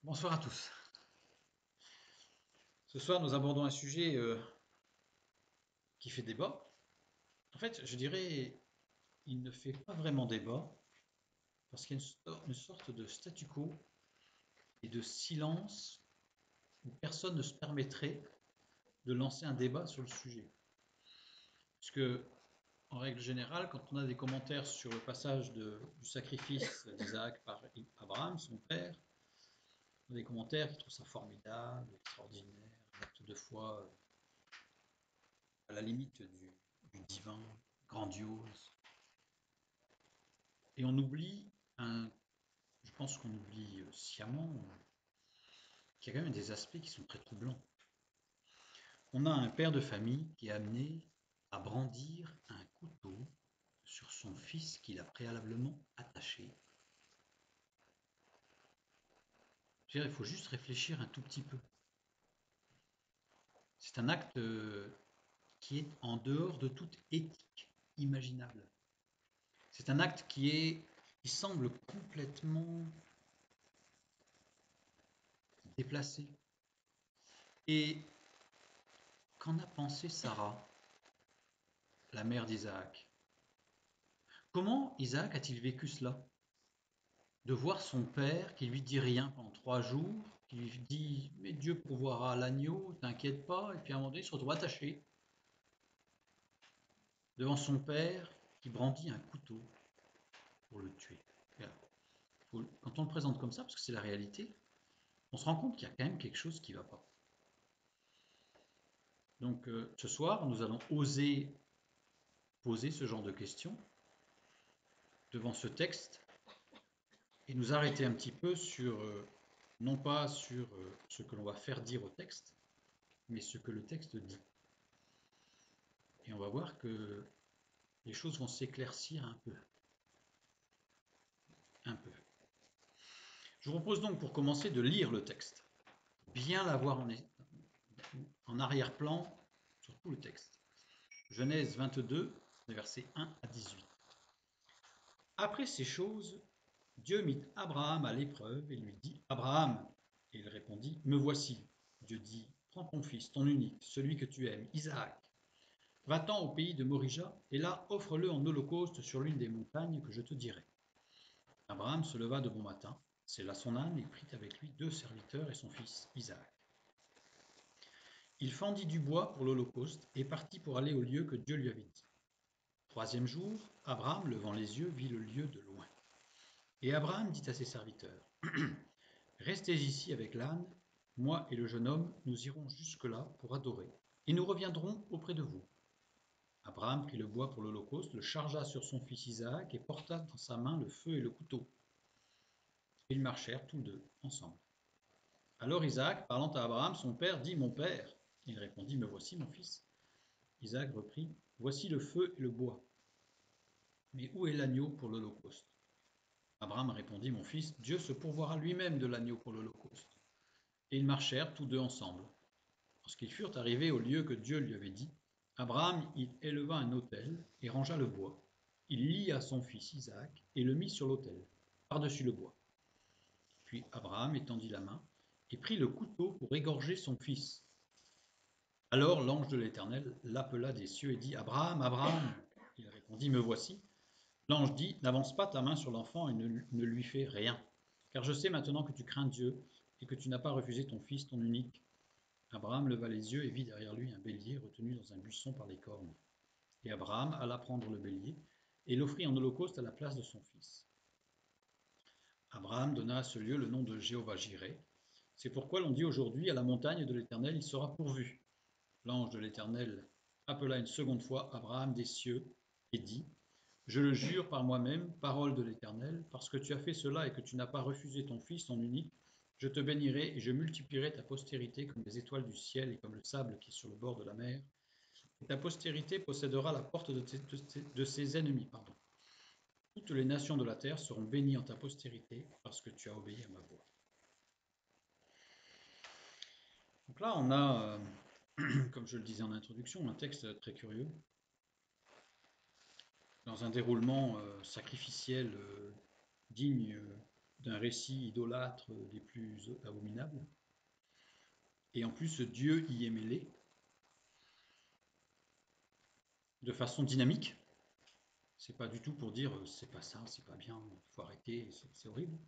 Bonsoir à tous. Ce soir, nous abordons un sujet qui fait débat. En fait, je dirais, il ne fait pas vraiment débat parce qu'il y a une sorte de statu quo et de silence où personne ne se permettrait de lancer un débat sur le sujet. Parce que, en règle générale, quand on a des commentaires sur le passage du sacrifice d'Isaac par Abraham, son père, on a des commentaires qui trouvent ça formidable, extraordinaire, un acte de foi à la limite du divin, grandiose. Et on oublie, je pense qu'on oublie sciemment qu'il y a quand même des aspects qui sont très troublants. On a un père de famille qui est amené à brandir un couteau sur son fils qu'il a préalablement attaché. Je veux dire, il faut juste réfléchir un tout petit peu. C'est un acte qui est en dehors de toute éthique imaginable. C'est un acte qui semble complètement déplacé. Et qu'en a pensé Sarah, la mère d'Isaac? Comment Isaac a-t-il vécu cela? De voir son père qui lui dit rien pendant 3 jours, qui lui dit mais Dieu pourvoira l'agneau, t'inquiète pas, et puis à un moment donné il se retrouve attaché devant son père qui brandit un couteau pour le tuer. Quand on le présente comme ça, parce que c'est la réalité, on se rend compte qu'il y a quand même quelque chose qui ne va pas. Donc ce soir, nous allons oser poser ce genre de questions devant ce texte et nous arrêter un petit peu sur, non pas sur ce que l'on va faire dire au texte, mais ce que le texte dit. Et on va voir que les choses vont s'éclaircir un peu. Un peu. Je vous propose donc pour commencer de lire le texte. Bien l'avoir en arrière-plan sur tout le texte. Genèse 22, versets 1 à 18. Après ces choses, Dieu mit Abraham à l'épreuve et lui dit « Abraham !» Et il répondit « Me voici. » Dieu dit « Prends ton fils, ton unique, celui que tu aimes, Isaac. Va-t'en au pays de Morija, et là offre-le en holocauste sur l'une des montagnes que je te dirai. » Abraham se leva de bon matin, sella son âne et prit avec lui 2 serviteurs et son fils Isaac. Il fendit du bois pour l'holocauste et partit pour aller au lieu que Dieu lui avait dit. 3e jour, Abraham, levant les yeux, vit le lieu de loin. Et Abraham dit à ses serviteurs, « Restez ici avec l'âne, moi et le jeune homme, nous irons jusque-là pour adorer, et nous reviendrons auprès de vous. » Abraham prit le bois pour l'holocauste, le chargea sur son fils Isaac et porta dans sa main le feu et le couteau. Ils marchèrent tous deux ensemble. Alors Isaac, parlant à Abraham, son père, dit « Mon père !» Il répondit « Me voici, mon fils. » Isaac reprit « Voici le feu et le bois. Mais où est l'agneau pour l'holocauste ?» Abraham répondit « Mon fils, Dieu se pourvoira lui-même de l'agneau pour l'holocauste. » Et ils marchèrent tous deux ensemble. Lorsqu'ils furent arrivés au lieu que Dieu lui avait dit, Abraham y éleva un autel et rangea le bois. Il lia son fils Isaac et le mit sur l'autel, par-dessus le bois. Puis Abraham étendit la main et prit le couteau pour égorger son fils. Alors l'ange de l'Éternel l'appela des cieux et dit « Abraham, Abraham !» Il répondit « Me voici. » L'ange dit « N'avance pas ta main sur l'enfant et ne lui fais rien, car je sais maintenant que tu crains Dieu et que tu n'as pas refusé ton fils, ton unique. » Abraham leva les yeux et vit derrière lui un bélier retenu dans un buisson par les cornes. Et Abraham alla prendre le bélier et l'offrit en holocauste à la place de son fils. Abraham donna à ce lieu le nom de Jéhovah-Jireh. C'est pourquoi l'on dit aujourd'hui à la montagne de l'Éternel, il sera pourvu. L'ange de l'Éternel appela une seconde fois Abraham des cieux et dit, je le jure par moi-même, parole de l'Éternel, parce que tu as fait cela et que tu n'as pas refusé ton fils, ton unique, je te bénirai et je multiplierai ta postérité comme les étoiles du ciel et comme le sable qui est sur le bord de la mer. Et ta postérité possédera la porte de ses ennemis. Toutes les nations de la terre seront bénies en ta postérité parce que tu as obéi à ma voix. Donc là, on a, comme je le disais en introduction, un texte très curieux, dans un déroulement sacrificiel digne un récit idolâtre des plus abominables. Et en plus, Dieu y est mêlé de façon dynamique. C'est pas du tout pour dire c'est pas ça, c'est pas bien, il faut arrêter, c'est horrible.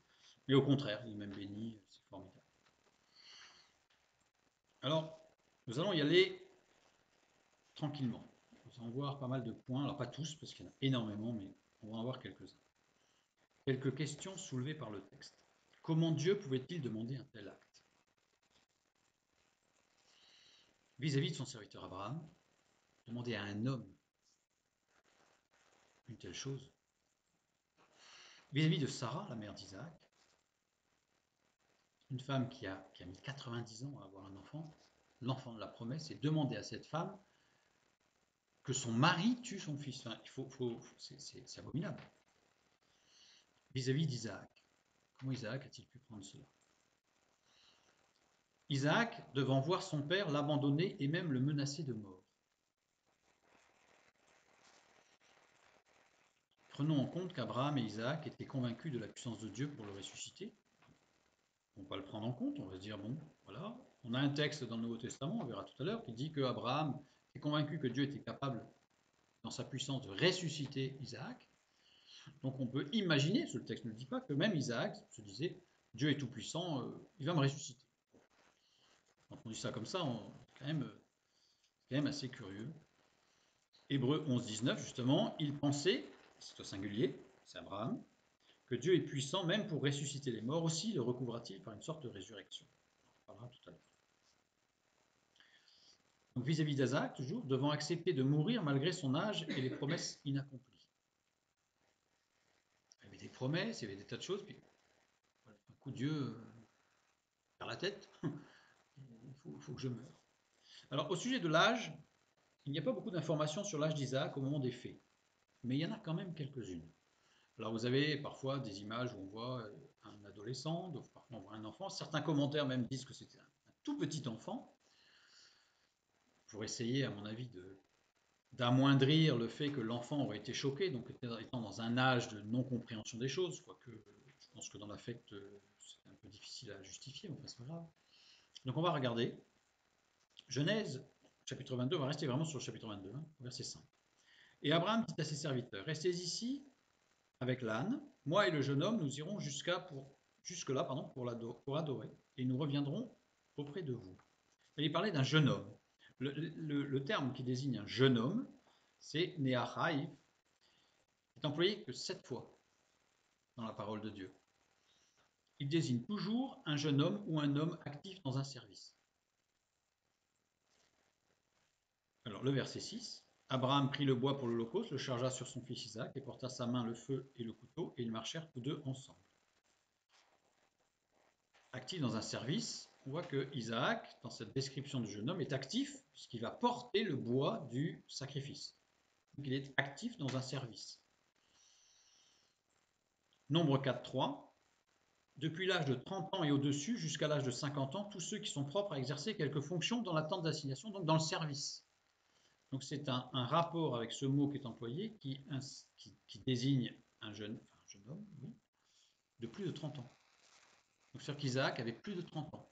Mais au contraire, il est même béni, c'est formidable. Alors, nous allons y aller tranquillement. Nous allons voir pas mal de points, alors pas tous, parce qu'il y en a énormément, mais on va en voir quelques-uns. Quelques questions soulevées par le texte. Comment Dieu pouvait-il demander un tel acte? Vis-à-vis de son serviteur Abraham, demander à un homme une telle chose. Vis-à-vis de Sarah, la mère d'Isaac, une femme qui a mis 90 ans à avoir un enfant, l'enfant de la promesse, et demander à cette femme que son mari tue son fils. Enfin, c'est abominable. Vis-à-vis d'Isaac, comment Isaac a-t-il pu prendre cela? Isaac devant voir son père l'abandonner et même le menacer de mort. Prenons en compte qu'Abraham et Isaac étaient convaincus de la puissance de Dieu pour le ressusciter. On va le prendre en compte, on va se dire, bon, voilà, on a un texte dans le Nouveau Testament, on verra tout à l'heure, qui dit qu'Abraham est convaincu que Dieu était capable, dans sa puissance, de ressusciter Isaac. Donc on peut imaginer, ce texte ne le dit pas, que même Isaac se disait, Dieu est tout puissant, il va me ressusciter. Quand on dit ça comme ça, c'est quand même assez curieux. Hébreux 11, 19, justement, il pensait, c'est au singulier, c'est Abraham, que Dieu est puissant même pour ressusciter les morts aussi, le recouvra-t-il par une sorte de résurrection. On en parlera tout à l'heure. Donc vis-à-vis d'Isaac, toujours, devant accepter de mourir malgré son âge et les promesses inaccomplies. Il y avait des promesses, il y avait des tas de choses, puis voilà, un coup Dieu perd la tête, il faut que je meure. Alors au sujet de l'âge, il n'y a pas beaucoup d'informations sur l'âge d'Isaac au moment des faits, mais il y en a quand même quelques-unes. Alors vous avez parfois des images où on voit un adolescent, parfois on voit un enfant. Certains commentaires même disent que c'était un tout petit enfant, pour essayer, à mon avis, d'amoindrir le fait que l'enfant aurait été choqué, donc étant dans un âge de non-compréhension des choses, quoique je pense que dans l'affect, c'est un peu difficile à justifier, mais enfin, c'est pas grave. Donc on va regarder. Genèse, chapitre 22, on va rester vraiment sur le chapitre 22, verset 5. Et Abraham dit à ses serviteurs, restez ici avec l'âne, moi et le jeune homme, nous irons jusque-là pour adorer, et nous reviendrons auprès de vous. Et il parlait d'un jeune homme. Le terme qui désigne un jeune homme, c'est Neachai, qui est employé que 7 fois dans la parole de Dieu. Il désigne toujours un jeune homme ou un homme actif dans un service. Alors le verset 6, Abraham prit le bois pour l'holocauste, le chargea sur son fils Isaac et porta sa main le feu et le couteau, et ils marchèrent tous deux ensemble. Actif dans un service, on voit que Isaac, dans cette description du jeune homme, est actif puisqu'il va porter le bois du sacrifice. Donc il est actif dans un service. Nombre 4, 3. Depuis l'âge de 30 ans et au-dessus jusqu'à l'âge de 50 ans, tous ceux qui sont propres à exercer quelque fonction dans la tente d'assignation, donc dans le service. Donc c'est un rapport avec ce mot qui est employé qui désigne un jeune homme, oui, de plus de 30 ans. Donc c'est-à-dire qu'Isaac avait plus de 30 ans.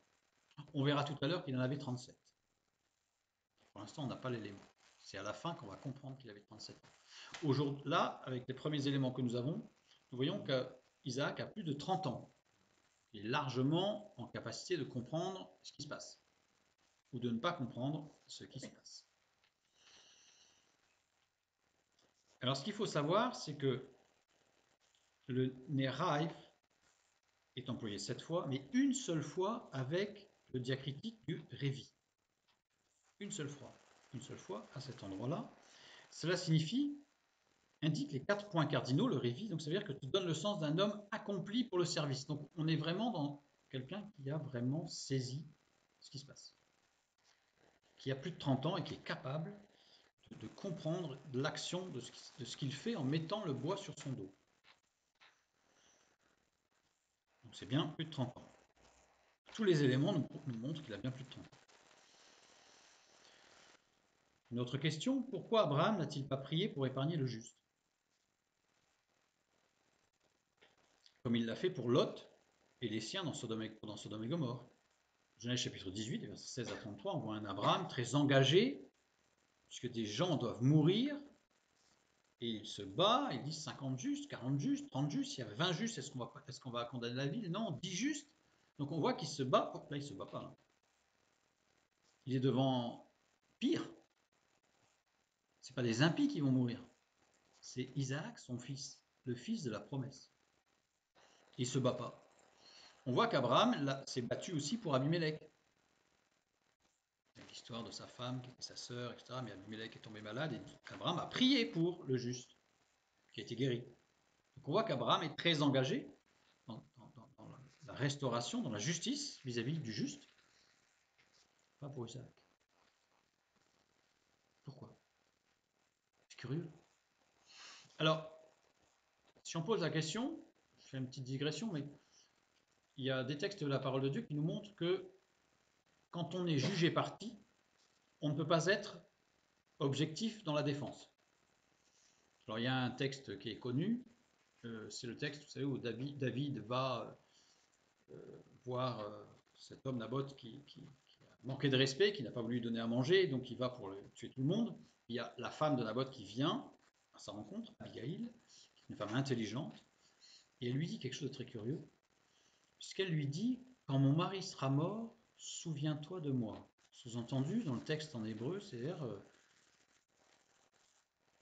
On verra tout à l'heure qu'il en avait 37. Pour l'instant, on n'a pas l'élément. C'est à la fin qu'on va comprendre qu'il avait 37 ans. Aujourd'hui, là, avec les premiers éléments que nous avons, nous voyons qu'Isaac a plus de 30 ans. Il est largement en capacité de comprendre ce qui se passe, ou de ne pas comprendre ce qui se passe. Alors, ce qu'il faut savoir, c'est que le Neraïf est employé 7 fois, mais une seule fois avec le diacritique du Révi. Une seule fois à cet endroit-là. Cela indique les 4 points cardinaux, le Révi, donc ça veut dire que tu donnes le sens d'un homme accompli pour le service. Donc on est vraiment dans quelqu'un qui a vraiment saisi ce qui se passe, qui a plus de 30 ans et qui est capable de comprendre l'action de ce qu'il fait en mettant le bois sur son dos. Donc c'est bien plus de 30 ans. Tous les éléments nous montrent qu'il a bien plus de 30 ans. Une autre question, pourquoi Abraham n'a-t-il pas prié pour épargner le juste? Comme il l'a fait pour Lot, et les siens dans Sodome et Gomorrhe. Genèse chapitre 18, versets 16 à 33, on voit un Abraham très engagé, puisque des gens doivent mourir, et il se bat, il dit 50 justes, 40 justes, 30 justes, s'il y a 20 justes, est-ce qu'on va condamner la ville? Non, 10 justes. Donc on voit qu'il se bat, là il se bat pas, là. Il est devant pire. Ce pas des impies qui vont mourir, c'est Isaac, son fils, le fils de la promesse. Il se bat pas. On voit qu'Abraham s'est battu aussi pour Abimelech. L'histoire de sa femme, qui était sa sœur, etc. Mais Abimelech est tombé malade et Abraham a prié pour le juste, qui a été guéri. Donc on voit qu'Abraham est très engagé dans la restauration, dans la justice vis-à-vis du juste, pas pour Isaac. Pourquoi? C'est curieux. Alors, si on pose la question, je fais une petite digression, mais il y a des textes de la parole de Dieu qui nous montrent que quand on est jugé parti, on ne peut pas être objectif dans la défense. Alors il y a un texte qui est connu, c'est le texte, vous savez, où David va voir cet homme Naboth qui a manqué de respect, qui n'a pas voulu lui donner à manger, donc il va pour tuer tout le monde. Il y a la femme de Naboth qui vient à sa rencontre, Abigail, une femme intelligente, et elle lui dit quelque chose de très curieux, puisqu'elle lui dit « Quand mon mari sera mort, souviens-toi de moi ». Sous-entendu, dans le texte en hébreu, c'est-à-dire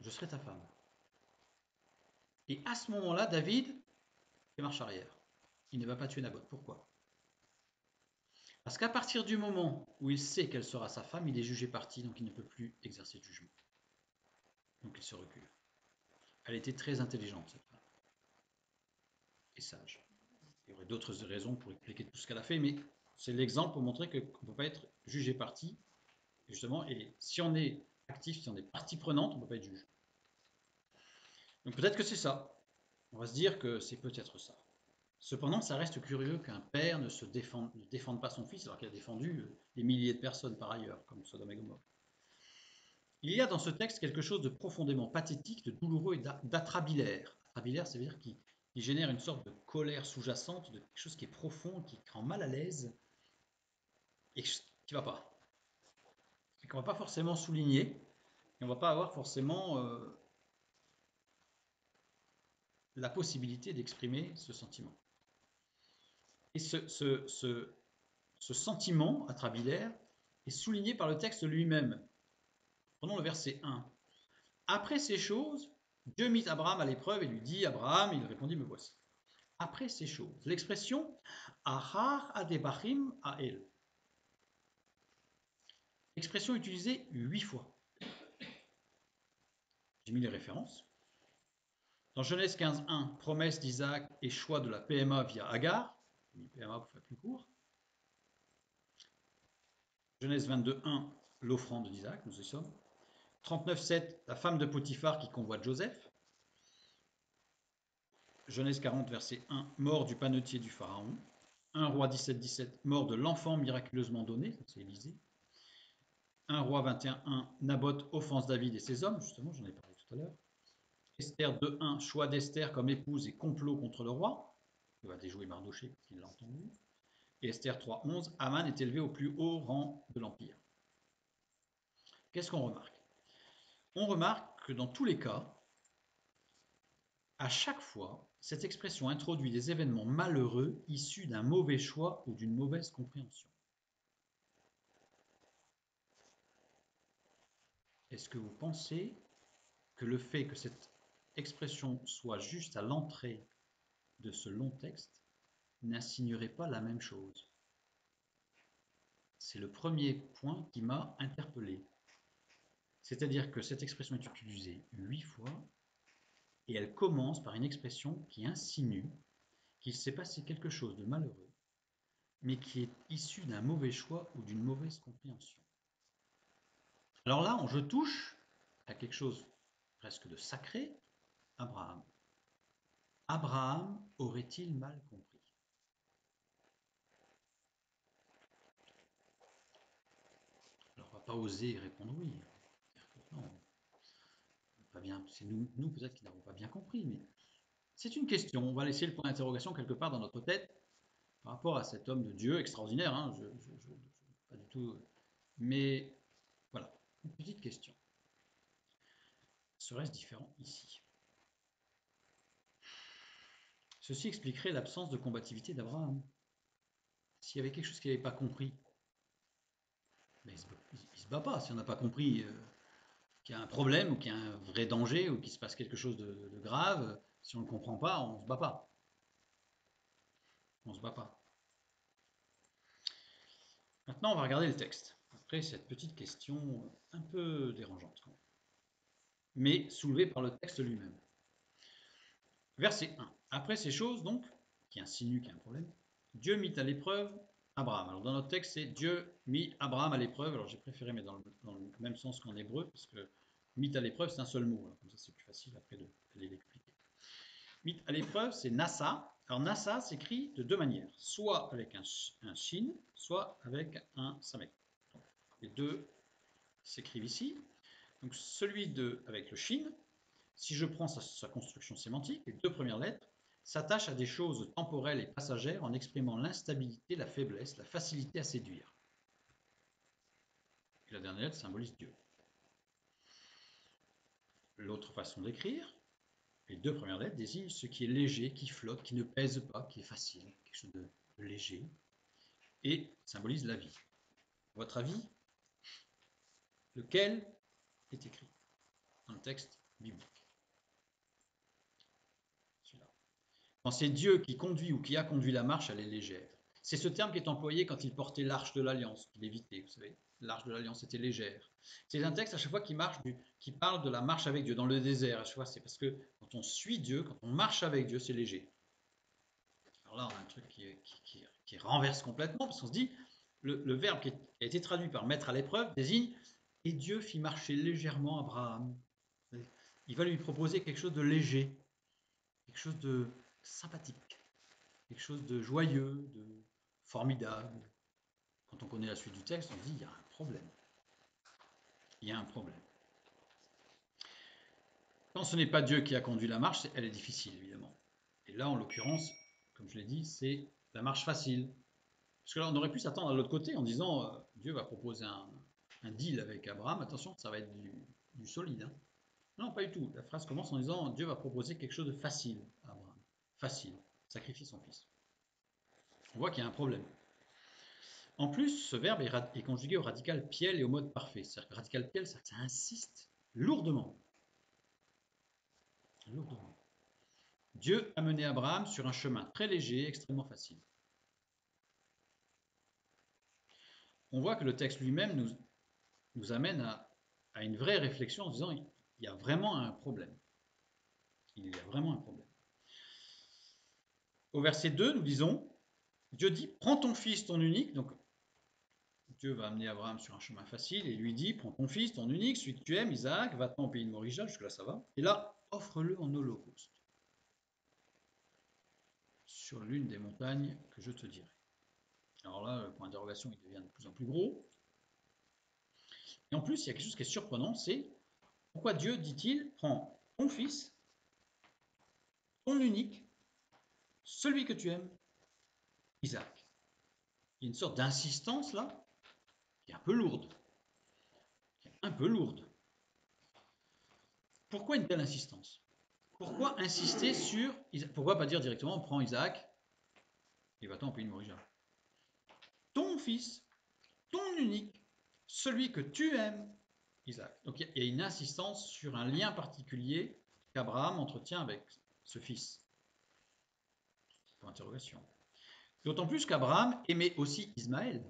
je serai ta femme. Et à ce moment-là, David fait marche arrière. Il ne va pas tuer Naboth. Pourquoi? Parce qu'à partir du moment où il sait qu'elle sera sa femme, il est jugé parti, donc il ne peut plus exercer de jugement. Donc il se recule. Elle était très intelligente, cette femme. Et sage. Il y aurait d'autres raisons pour expliquer tout ce qu'elle a fait, mais c'est l'exemple pour montrer qu'on ne peut pas être jugé parti, justement, et si on est actif, si on est partie prenante, on ne peut pas être juge. Donc peut-être que c'est ça. On va se dire que c'est peut-être ça. Cependant, ça reste curieux qu'un père ne défende pas son fils alors qu'il a défendu des milliers de personnes par ailleurs, comme Sodome et Gomorrhe. Il y a dans ce texte quelque chose de profondément pathétique, de douloureux et d'atrabilaire. Atrabilaire, ça veut dire qu'il génère une sorte de colère sous-jacente, de quelque chose qui est profond, qui rend mal à l'aise et qui ne va pas. Et qu'on ne va pas forcément souligner, et on ne va pas avoir forcément la possibilité d'exprimer ce sentiment. Et ce sentiment atrabilaire est souligné par le texte lui-même. Prenons le verset 1. Après ces choses, Dieu mit Abraham à l'épreuve et lui dit, Abraham, il répondit, me voici. Après ces choses, l'expression Ahar adebachim ael. Expression utilisée 8 fois. J'ai mis les références. Dans Genèse 15.1, promesse d'Isaac et choix de la PMA via Agar. PMA pour faire plus court. Genèse 22.1, l'offrande d'Isaac, nous y sommes. 39.7, la femme de Potiphar qui convoite Joseph. Genèse 40, verset 1, mort du panetier du Pharaon. 1 roi 17.17, mort de l'enfant miraculeusement donné, c'est Élisée. 1 roi 21.1, Naboth offense David et ses hommes, justement, j'en ai parlé tout à l'heure. Esther 2.1, choix d'Esther comme épouse et complot contre le roi. Il va déjouer Mardochée parce qu'il l'a entendu. Et Esther 3.11, Aman est élevé au plus haut rang de l'Empire. Qu'est-ce qu'on remarque? On remarque que dans tous les cas, à chaque fois, cette expression introduit des événements malheureux issus d'un mauvais choix ou d'une mauvaise compréhension. Est-ce que vous pensez que le fait que cette expression soit juste à l'entrée de ce long texte n'insignerait pas la même chose? C'est le premier point qui m'a interpellé. C'est-à-dire que cette expression est utilisée 8 fois et elle commence par une expression qui insinue qu'il s'est passé quelque chose de malheureux, mais qui est issu d'un mauvais choix ou d'une mauvaise compréhension. Alors là, je touche à quelque chose presque de sacré, Abraham. Abraham aurait-il mal compris? Alors on ne va pas oser répondre oui. Non, pas bien. C'est nous peut-être qui n'avons pas bien compris, mais c'est une question. On va laisser le point d'interrogation quelque part dans notre tête. par rapport à cet homme de Dieu extraordinaire, hein, pas du tout. Mais voilà, une petite question. Serait-ce différent ici? Ceci expliquerait l'absence de combativité d'Abraham. S'il y avait quelque chose qu'il n'avait pas compris, ben il se bat pas. Si on n'a pas compris qu'il y a un problème ou qu'il y a un vrai danger ou qu'il se passe quelque chose de grave, si on ne le comprend pas, on ne se bat pas. On ne se bat pas. Maintenant, on va regarder le texte. Après cette petite question un peu dérangeante, mais soulevée par le texte lui-même. Verset 1. Après ces choses, donc, qui insinue qu'il y a un problème, Dieu mit à l'épreuve Abraham. Alors dans notre texte, c'est Dieu mit Abraham à l'épreuve. Alors j'ai préféré mettre dans le même sens qu'en hébreu, parce que mit à l'épreuve, c'est un seul mot. Alors, comme ça, c'est plus facile après d'aller l'expliquer. Mit à l'épreuve, c'est Nassa. Alors Nassa s'écrit de deux manières, soit avec un shin, soit avec un samek. Donc, les deux s'écrivent ici. Donc celui avec le shin, si je prends sa construction sémantique, les deux premières lettres s'attachent à des choses temporelles et passagères en exprimant l'instabilité, la faiblesse, la facilité à séduire. Et la dernière lettre symbolise Dieu. L'autre façon d'écrire, les deux premières lettres désignent ce qui est léger, qui flotte, qui ne pèse pas, qui est facile, quelque chose de léger, et symbolise la vie. À votre avis, lequel est écrit dans le texte biblique? Celui-là. Quand c'est Dieu qui conduit ou qui a conduit la marche, elle est légère. C'est ce terme qui est employé quand il portait l'arche de l'Alliance, qu'il évitait, vous savez. L'arche de l'Alliance était légère. C'est un texte à chaque fois qui parle de la marche avec Dieu dans le désert. À chaque fois, c'est parce que quand on suit Dieu, quand on marche avec Dieu, c'est léger. Alors là, on a un truc qui renverse complètement, parce qu'on se dit, le verbe qui a été traduit par mettre à l'épreuve désigne et Dieu fit marcher légèrement Abraham. Il va lui proposer quelque chose de léger, quelque chose de sympathique, quelque chose de joyeux, de formidable. Quand on connaît la suite du texte, on se dit il y a un problème. Il y a un problème. Quand ce n'est pas Dieu qui a conduit la marche, elle est difficile, évidemment. Et là, en l'occurrence, comme je l'ai dit, c'est la marche facile. Parce que là, on aurait pu s'attendre à l'autre côté en disant Dieu va proposer un deal avec Abraham. Attention, ça va être du solide. Hein. Non, pas du tout. La phrase commence en disant Dieu va proposer quelque chose de facile à Abraham. Facile. Sacrifier son fils. On voit qu'il y a un problème. En plus, ce verbe est conjugué au radical piel et au mode parfait. C'est-à-dire que radical piel, ça insiste lourdement. Lourdement. Dieu a mené Abraham sur un chemin très léger, extrêmement facile. On voit que le texte lui-même nous amène à une vraie réflexion en disant il y a vraiment un problème. Il y a vraiment un problème. Au verset 2, nous disons, Dieu dit, prends ton fils, ton unique. Donc, Dieu va amener Abraham sur un chemin facile et lui dit, prends ton fils, ton unique, celui que tu aimes, Isaac, va-t'en au pays de Morija, jusque-là ça va. Et là, offre-le en holocauste sur l'une des montagnes que je te dirai. Alors là, le point d'interrogation, il devient de plus en plus gros. Et en plus, il y a quelque chose qui est surprenant, c'est pourquoi Dieu dit-il, prends ton fils, ton unique, celui que tu aimes, Isaac. Il y a une sorte d'insistance là, qui est un peu lourde. Un peu lourde. Pourquoi une telle insistance? Pourquoi insister sur... Pourquoi pas dire directement, prends Isaac et va-t'en au pays de Morija? Ton fils, ton unique, celui que tu aimes, Isaac. Donc il y a une insistance sur un lien particulier qu'Abraham entretient avec ce fils. Pour interrogation. D'autant plus qu'Abraham aimait aussi Ismaël.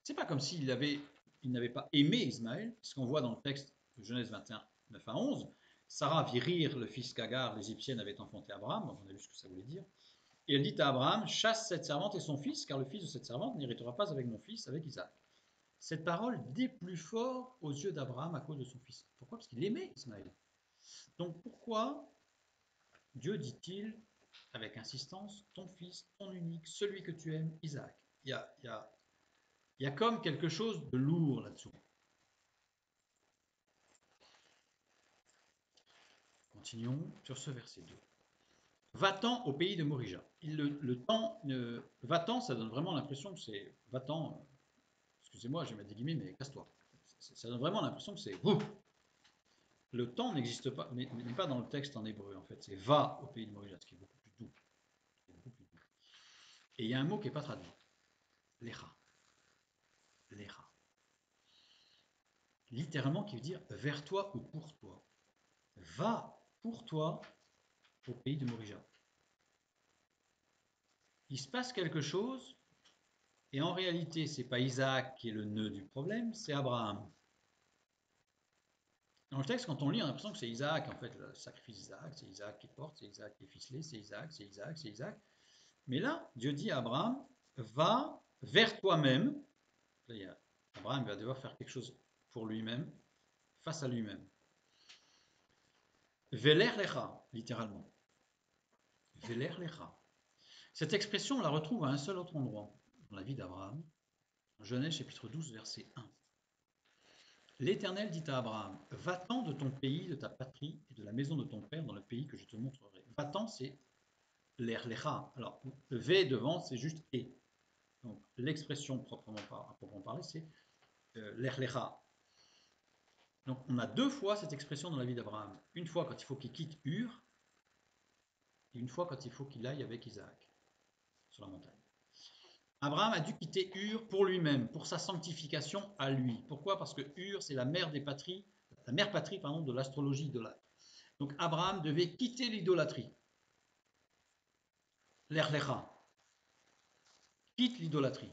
C'est pas comme s'il n'avait pas aimé Ismaël, ce qu'on voit dans le texte de Genèse 21, 9 à 11. Sarah vit rire le fils qu'Agar, l'Égyptienne, avait enfanté Abraham, donc on a vu ce que ça voulait dire. Et elle dit à Abraham, chasse cette servante et son fils, car le fils de cette servante n'héritera pas avec mon fils, avec Isaac. Cette parole déplut fort aux yeux d'Abraham à cause de son fils. Pourquoi? Parce qu'il aimait Ismaël. Donc pourquoi Dieu dit-il avec insistance, ton fils, ton unique, celui que tu aimes, Isaac? Il y a comme quelque chose de lourd là-dessous. Continuons sur ce verset 2. va-t'en au pays de Morija. Le temps, va-t'en, ça donne vraiment l'impression que c'est va-t'en, excusez-moi, je vais mettre des guillemets, mais casse-toi. Ça donne vraiment l'impression que c'est ouf. Le temps n'existe pas, n'est pas dans le texte en hébreu en fait, c'est va au pays de Morija, ce qui est beaucoup plus doux. Et il y a un mot qui n'est pas traduit, lecha. Lecha. Littéralement qui veut dire vers toi ou pour toi. Va pour toi au pays de Morija. Il se passe quelque chose, et en réalité, c'est pas Isaac qui est le nœud du problème, c'est Abraham. Dans le texte, quand on lit, on a l'impression que c'est Isaac, en fait, le sacrifice d'Isaac, c'est Isaac qui porte, c'est Isaac qui est ficelé, c'est Isaac, c'est Isaac, c'est Isaac. Mais là, Dieu dit à Abraham, va vers toi-même. Là, Abraham va devoir faire quelque chose pour lui-même, face à lui-même. Veler lecha, littéralement. Veler lecha. Cette expression, on la retrouve à un seul autre endroit dans la vie d'Abraham, Genèse chapitre 12, verset 1. L'Éternel dit à Abraham, va-t'en de ton pays, de ta patrie et de la maison de ton père dans le pays que je te montrerai. Va-t'en, c'est l'erlecha. Alors, le V devant, c'est juste et. Donc, l'expression proprement parler, c'est l'erlecha. Donc, on a deux fois cette expression dans la vie d'Abraham. Une fois quand il faut qu'il quitte Ur, et une fois quand il faut qu'il aille avec Isaac sur la montagne. Abraham a dû quitter Ur pour lui-même, pour sa sanctification à lui. Pourquoi? Parce que Ur, c'est la mère patrie de l'astrologie idolâtre. Donc Abraham devait quitter l'idolâtrie. L'erlecha. Quitte l'idolâtrie.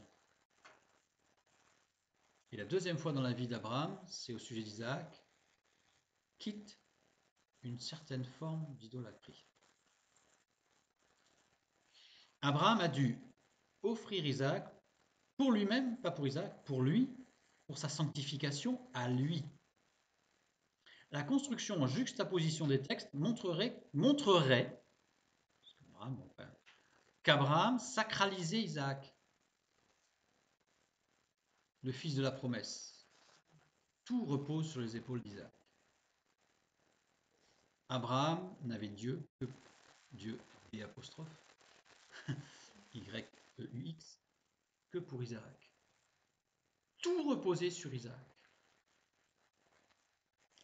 Et la deuxième fois dans la vie d'Abraham, c'est au sujet d'Isaac, quitte une certaine forme d'idolâtrie. Abraham a dû offrir Isaac pour lui-même, pas pour Isaac, pour lui, pour sa sanctification à lui. La construction en juxtaposition des textes montrerait qu'Abraham sacralisait Isaac, le fils de la promesse. Tout repose sur les épaules d'Isaac. Abraham n'avait Dieu que Dieu B', Y-E-U-X, que pour Isaac. Tout reposait sur Isaac.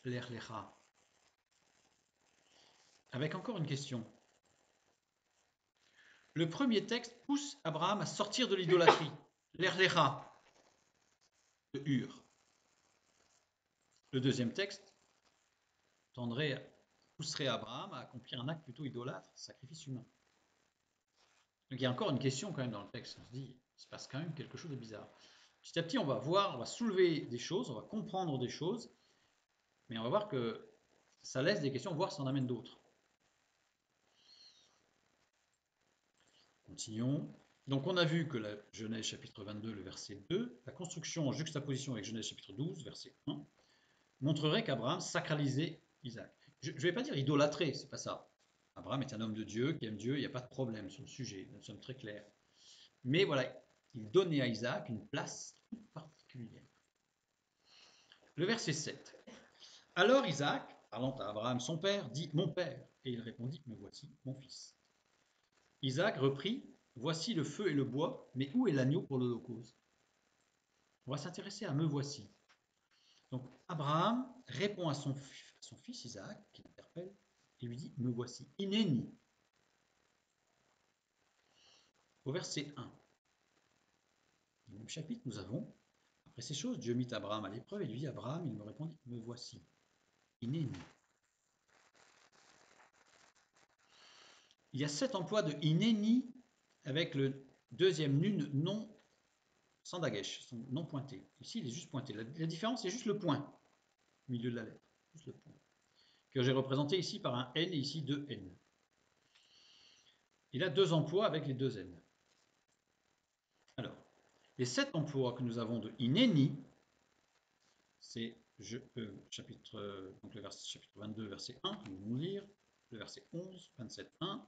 L'Erlecha. Avec encore une question. Le premier texte pousse Abraham à sortir de l'idolâtrie. L'Erlecha de Ur. Le deuxième texte pousserait Abraham à accomplir un acte plutôt idolâtre, sacrifice humain. Donc il y a encore une question quand même dans le texte. On se dit, il se passe quand même quelque chose de bizarre. Petit à petit, on va soulever des choses, on va comprendre des choses, mais on va voir que ça laisse des questions, voire ça en amène d'autres. Continuons. Donc on a vu que la Genèse chapitre 22, le verset 2, la construction en juxtaposition avec Genèse chapitre 12, verset 1, montrerait qu'Abraham sacralisait Isaac. Je ne vais pas dire idolâtrer, c'est pas ça. Abraham est un homme de Dieu, qui aime Dieu, il n'y a pas de problème sur le sujet, nous sommes très clairs. Mais voilà, il donnait à Isaac une place toute particulière. Le verset 7. Alors Isaac, parlant à Abraham son père, dit « Mon père ». Et il répondit « Me voici, mon fils ». Isaac reprit « Voici le feu et le bois, mais où est l'agneau pour l'holocauste ?» On va s'intéresser à « Me voici ». Donc Abraham répond à son fils Isaac, qui l'interpelle, et lui dit « Me voici, inéni ». Au verset 1. Dans le même chapitre, nous avons « Après ces choses, Dieu mit Abraham à l'épreuve et lui dit « Abraham ». Il me répondit « Me voici, inéni ». Il y a 7 emplois de inéni avec le deuxième nun non sans dagesh, non pointé. Ici, il est juste pointé. La différence, c'est juste le point au milieu de la lettre. Juste le point. Que j'ai représenté ici par un N et ici 2 N. Il a 2 emplois avec les 2 N. Alors, les 7 emplois que nous avons de inéni, c'est donc le chapitre 22, verset 1, que nous allons lire, le verset 11, 27, 1,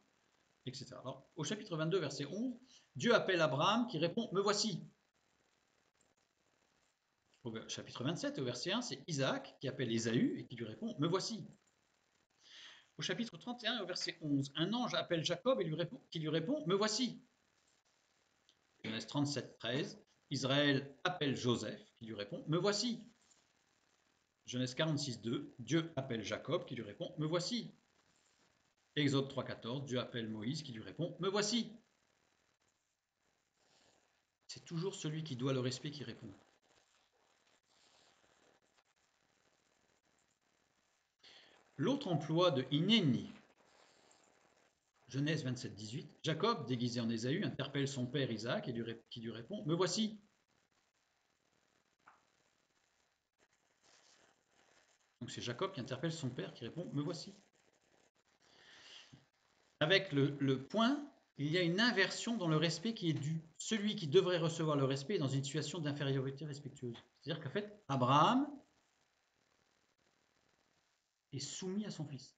etc. Alors, au chapitre 22, verset 11, Dieu appelle Abraham qui répond « Me voici ». Au chapitre 27, au verset 1, c'est Isaac qui appelle Ésaü et qui lui répond « Me voici ». Au chapitre 31, au verset 11, un ange appelle Jacob et qui lui répond, me voici. Genèse 37, 13, Israël appelle Joseph qui lui répond, me voici. Genèse 46, 2, Dieu appelle Jacob qui lui répond, me voici. Exode 3, 14, Dieu appelle Moïse qui lui répond, me voici. C'est toujours celui qui doit le respect qui répond. L'autre emploi de Hineni, Genèse 27, 18, Jacob, déguisé en Ésaü, interpelle son père Isaac et qui lui répond, me voici. Donc c'est Jacob qui interpelle son père qui répond, me voici. Avec le point, il y a une inversion dans le respect qui est dû. Celui qui devrait recevoir le respect est dans une situation d'infériorité respectueuse. C'est-à-dire qu'en fait, Abraham est soumis à son fils.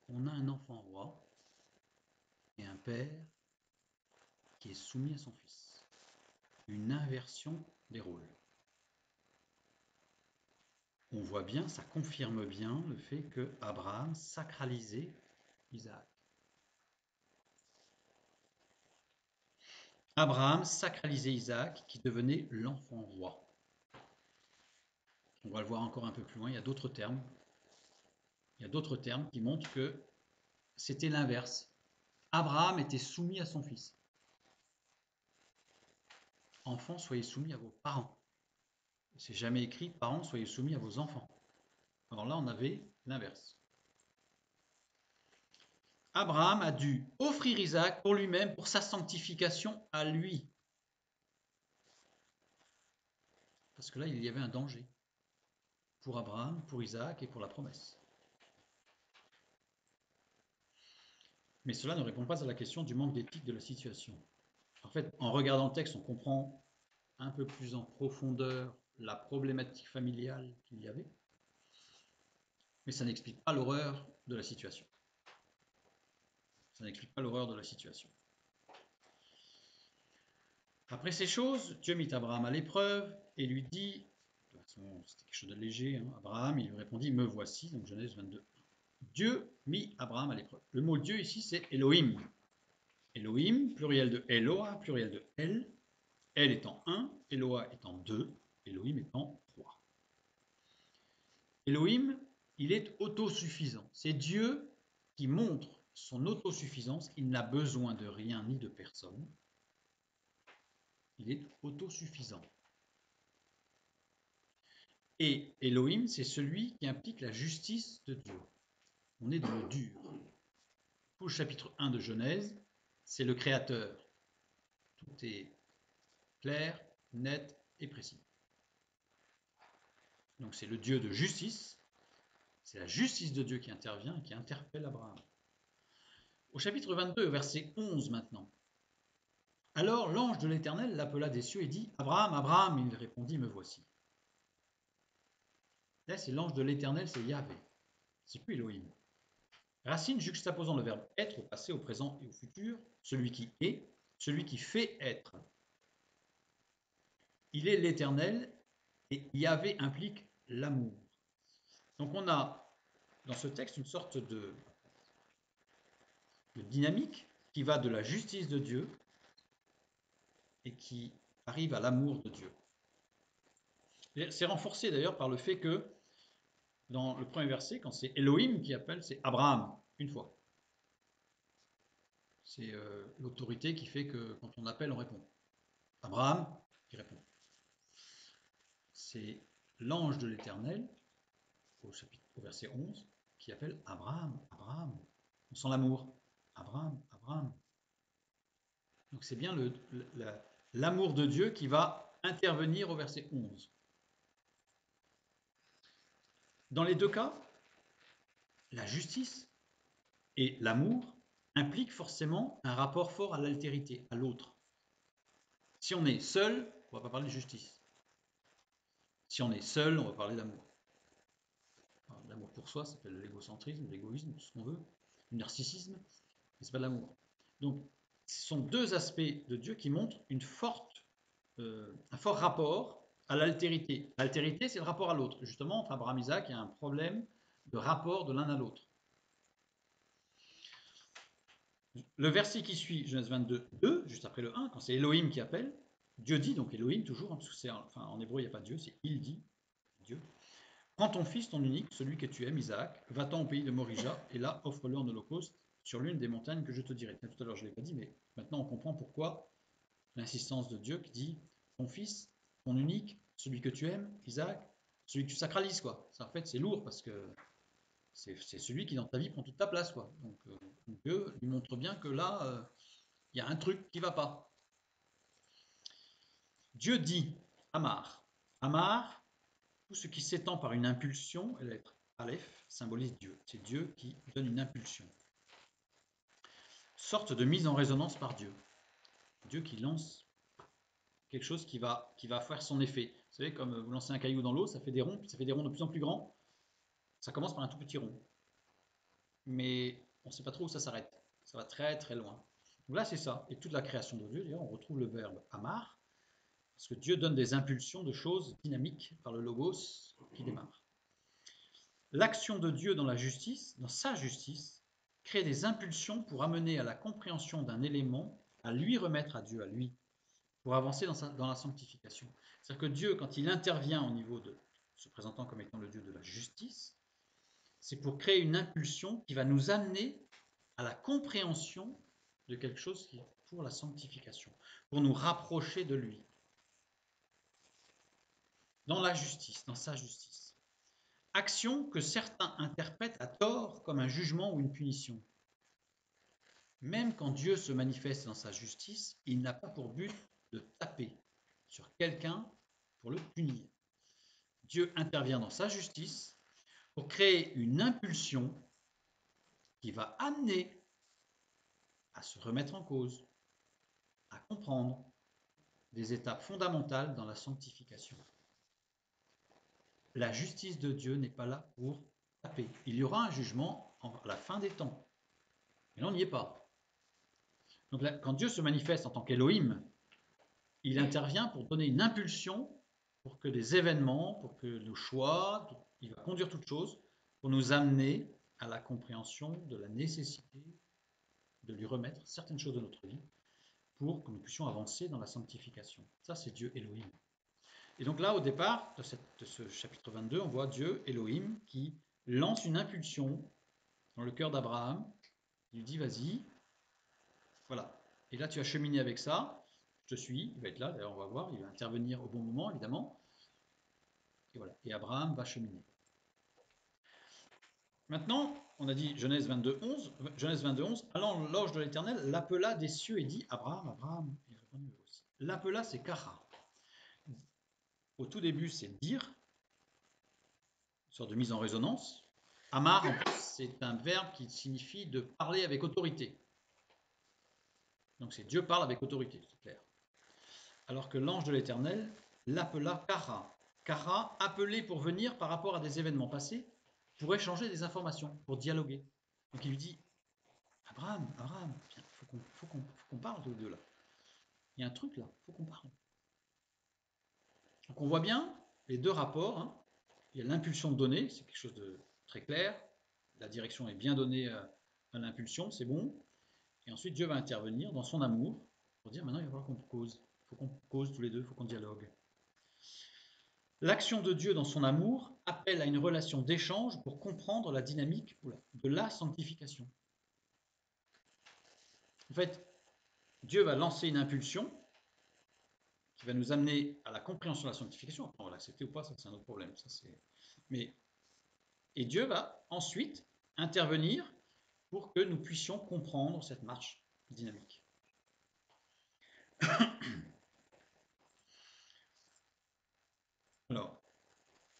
On a un enfant roi et un père qui est soumis à son fils. Une inversion des rôles. On voit bien, ça confirme bien le fait que Abraham sacralisait Isaac. Abraham sacralisait Isaac qui devenait l'enfant roi. On va le voir encore un peu plus loin, il y a d'autres termes. Il y a d'autres termes qui montrent que c'était l'inverse. Abraham était soumis à son fils. Enfants, soyez soumis à vos parents. C'est jamais écrit, parents, soyez soumis à vos enfants. Alors là, on avait l'inverse. Abraham a dû offrir Isaac pour lui-même, pour sa sanctification à lui. Parce que là, il y avait un danger. Pour Abraham, pour Isaac et pour la promesse. Mais cela ne répond pas à la question du manque d'éthique de la situation. En fait, en regardant le texte, on comprend un peu plus en profondeur la problématique familiale qu'il y avait, mais ça n'explique pas l'horreur de la situation. Ça n'explique pas l'horreur de la situation. Après ces choses, Dieu mit Abraham à l'épreuve et lui dit, de toute façon c'était quelque chose de léger, hein, Abraham, il lui répondit, me voici, donc Genèse 22. Dieu mit Abraham à l'épreuve. Le mot Dieu ici, c'est Elohim. Elohim, pluriel de Eloah, pluriel de El, El étant 1, Eloah étant 2, Elohim étant 3. Elohim, il est autosuffisant. C'est Dieu qui montre son autosuffisance. Il n'a besoin de rien ni de personne. Il est autosuffisant. Et Elohim, c'est celui qui implique la justice de Dieu. On est dans le dur. Pour le chapitre 1 de Genèse, c'est le Créateur. Tout est clair, net et précis. Donc c'est le Dieu de justice. C'est la justice de Dieu qui intervient et qui interpelle Abraham. Au chapitre 22, verset 11 maintenant. Alors l'ange de l'Éternel l'appela des cieux et dit, Abraham, Abraham, il répondit, me voici. Là, c'est l'ange de l'Éternel, c'est Yahvé. C'est plus Elohim. Racine juxtaposant le verbe être au passé, au présent et au futur, celui qui est, celui qui fait être. Il est l'Éternel et Yahvé implique l'amour. Donc on a dans ce texte une sorte de dynamique qui va de la justice de Dieu et qui arrive à l'amour de Dieu. C'est renforcé d'ailleurs par le fait que dans le premier verset, quand c'est Elohim qui appelle, c'est Abraham, une fois. C'est l'autorité qui fait que quand on appelle, on répond. Abraham, qui répond. C'est l'ange de l'Éternel, au verset 11, qui appelle Abraham, Abraham. On sent l'amour. Abraham, Abraham. Donc c'est bien l'amour de Dieu qui va intervenir au verset 11. Dans les deux cas, la justice et l'amour impliquent forcément un rapport fort à l'altérité, à l'autre. Si on est seul, on ne va pas parler de justice. Si on est seul, on va parler d'amour. L'amour pour soi, ça s'appelle l'égocentrisme, l'égoïsme, tout ce qu'on veut, le narcissisme, mais c'est pas de l'amour. Donc, ce sont deux aspects de Dieu qui montrent un fort rapport à l'altérité. L'altérité, c'est le rapport à l'autre. Justement, entre Abraham et Isaac, il y a un problème de rapport de l'un à l'autre. Le verset qui suit, Genèse 22, 2, juste après le 1, quand c'est Elohim qui appelle, Dieu dit, donc Elohim toujours, parce que c'est, enfin, en hébreu il n'y a pas Dieu, c'est il dit, Dieu. Prends ton fils, ton unique, celui que tu aimes, Isaac, va-t'en au pays de Morija, et là, offre-le en holocauste sur l'une des montagnes que je te dirai. Tout à l'heure, je ne l'ai pas dit, mais maintenant on comprend pourquoi l'insistance de Dieu qui dit ton fils, ton unique, celui que tu aimes, Isaac, celui que tu sacralises, quoi. Ça, en fait, c'est lourd parce que c'est celui qui dans ta vie prend toute ta place, quoi. Donc Dieu lui montre bien que là, il y a un truc qui ne va pas. Dieu dit Amar. Amar, tout ce qui s'étend par une impulsion, et la lettre Aleph symbolise Dieu. C'est Dieu qui donne une impulsion. Sorte de mise en résonance par Dieu. Dieu qui lance quelque chose qui va faire son effet. Vous savez, comme vous lancez un caillou dans l'eau, ça fait des ronds, puis ça fait des ronds de plus en plus grands. Ça commence par un tout petit rond. Mais on ne sait pas trop où ça s'arrête. Ça va très très loin. Donc là, c'est ça. Et toute la création de Dieu, d'ailleurs, on retrouve le verbe amar, parce que Dieu donne des impulsions de choses dynamiques par le logos qui démarre. L'action de Dieu dans la justice, dans sa justice, crée des impulsions pour amener à la compréhension d'un élément, à lui remettre à Dieu, à lui, pour avancer dans la sanctification. C'est-à-dire que Dieu, quand il intervient au niveau de se présentant comme étant le Dieu de la justice, c'est pour créer une impulsion qui va nous amener à la compréhension de quelque chose qui est pour la sanctification, pour nous rapprocher de lui. Dans la justice, dans sa justice. Action que certains interprètent à tort comme un jugement ou une punition. Même quand Dieu se manifeste dans sa justice, il n'a pas pour but de taper sur quelqu'un pour le punir. Dieu intervient dans sa justice pour créer une impulsion qui va amener à se remettre en cause, à comprendre des étapes fondamentales dans la sanctification. La justice de Dieu n'est pas là pour taper. Il y aura un jugement à la fin des temps. Mais là, on n'y est pas. Donc là, quand Dieu se manifeste en tant qu'Élohim, il intervient pour donner une impulsion pour que des événements, pour que nos choix, il va conduire toutes choses pour nous amener à la compréhension de la nécessité de lui remettre certaines choses de notre vie pour que nous puissions avancer dans la sanctification. Ça, c'est Dieu Elohim. Et donc là, au départ de ce chapitre 22, on voit Dieu Elohim qui lance une impulsion dans le cœur d'Abraham. Il lui dit, vas-y, voilà. Et là, tu as cheminé avec ça. Je te suis, il va être là, d'ailleurs on va voir, il va intervenir au bon moment, évidemment. Et voilà. Et Abraham va cheminer. Maintenant, on a dit Genèse 22, 11. Genèse 22, 11. Alors l'ange de l'Éternel l'appela des cieux et dit, Abraham, Abraham. Il répondit aussi. L'appela, c'est Kara. Au tout début, c'est dire, une sorte de mise en résonance. Amar, en plus, c'est un verbe qui signifie de parler avec autorité. Donc c'est Dieu parle avec autorité, c'est clair. Alors que l'ange de l'Éternel l'appela Kara. Kara, appelé pour venir par rapport à des événements passés, pour échanger des informations, pour dialoguer. Donc il lui dit, Abraham, il faut qu'on parle de là. Il y a un truc là, il faut qu'on parle. Donc on voit bien les deux rapports. Hein. Il y a l'impulsion de donner, c'est quelque chose de très clair. La direction est bien donnée à l'impulsion, c'est bon. Et ensuite Dieu va intervenir dans son amour pour dire maintenant il va falloir qu'on cause. Il faut qu'on cause tous les deux, il faut qu'on dialogue. L'action de Dieu dans son amour appelle à une relation d'échange pour comprendre la dynamique de la sanctification. En fait, Dieu va lancer une impulsion qui va nous amener à la compréhension de la sanctification. Après, on va l'accepter ou pas, ça c'est un autre problème. Et Dieu va ensuite intervenir pour que nous puissions comprendre cette marche dynamique. Alors,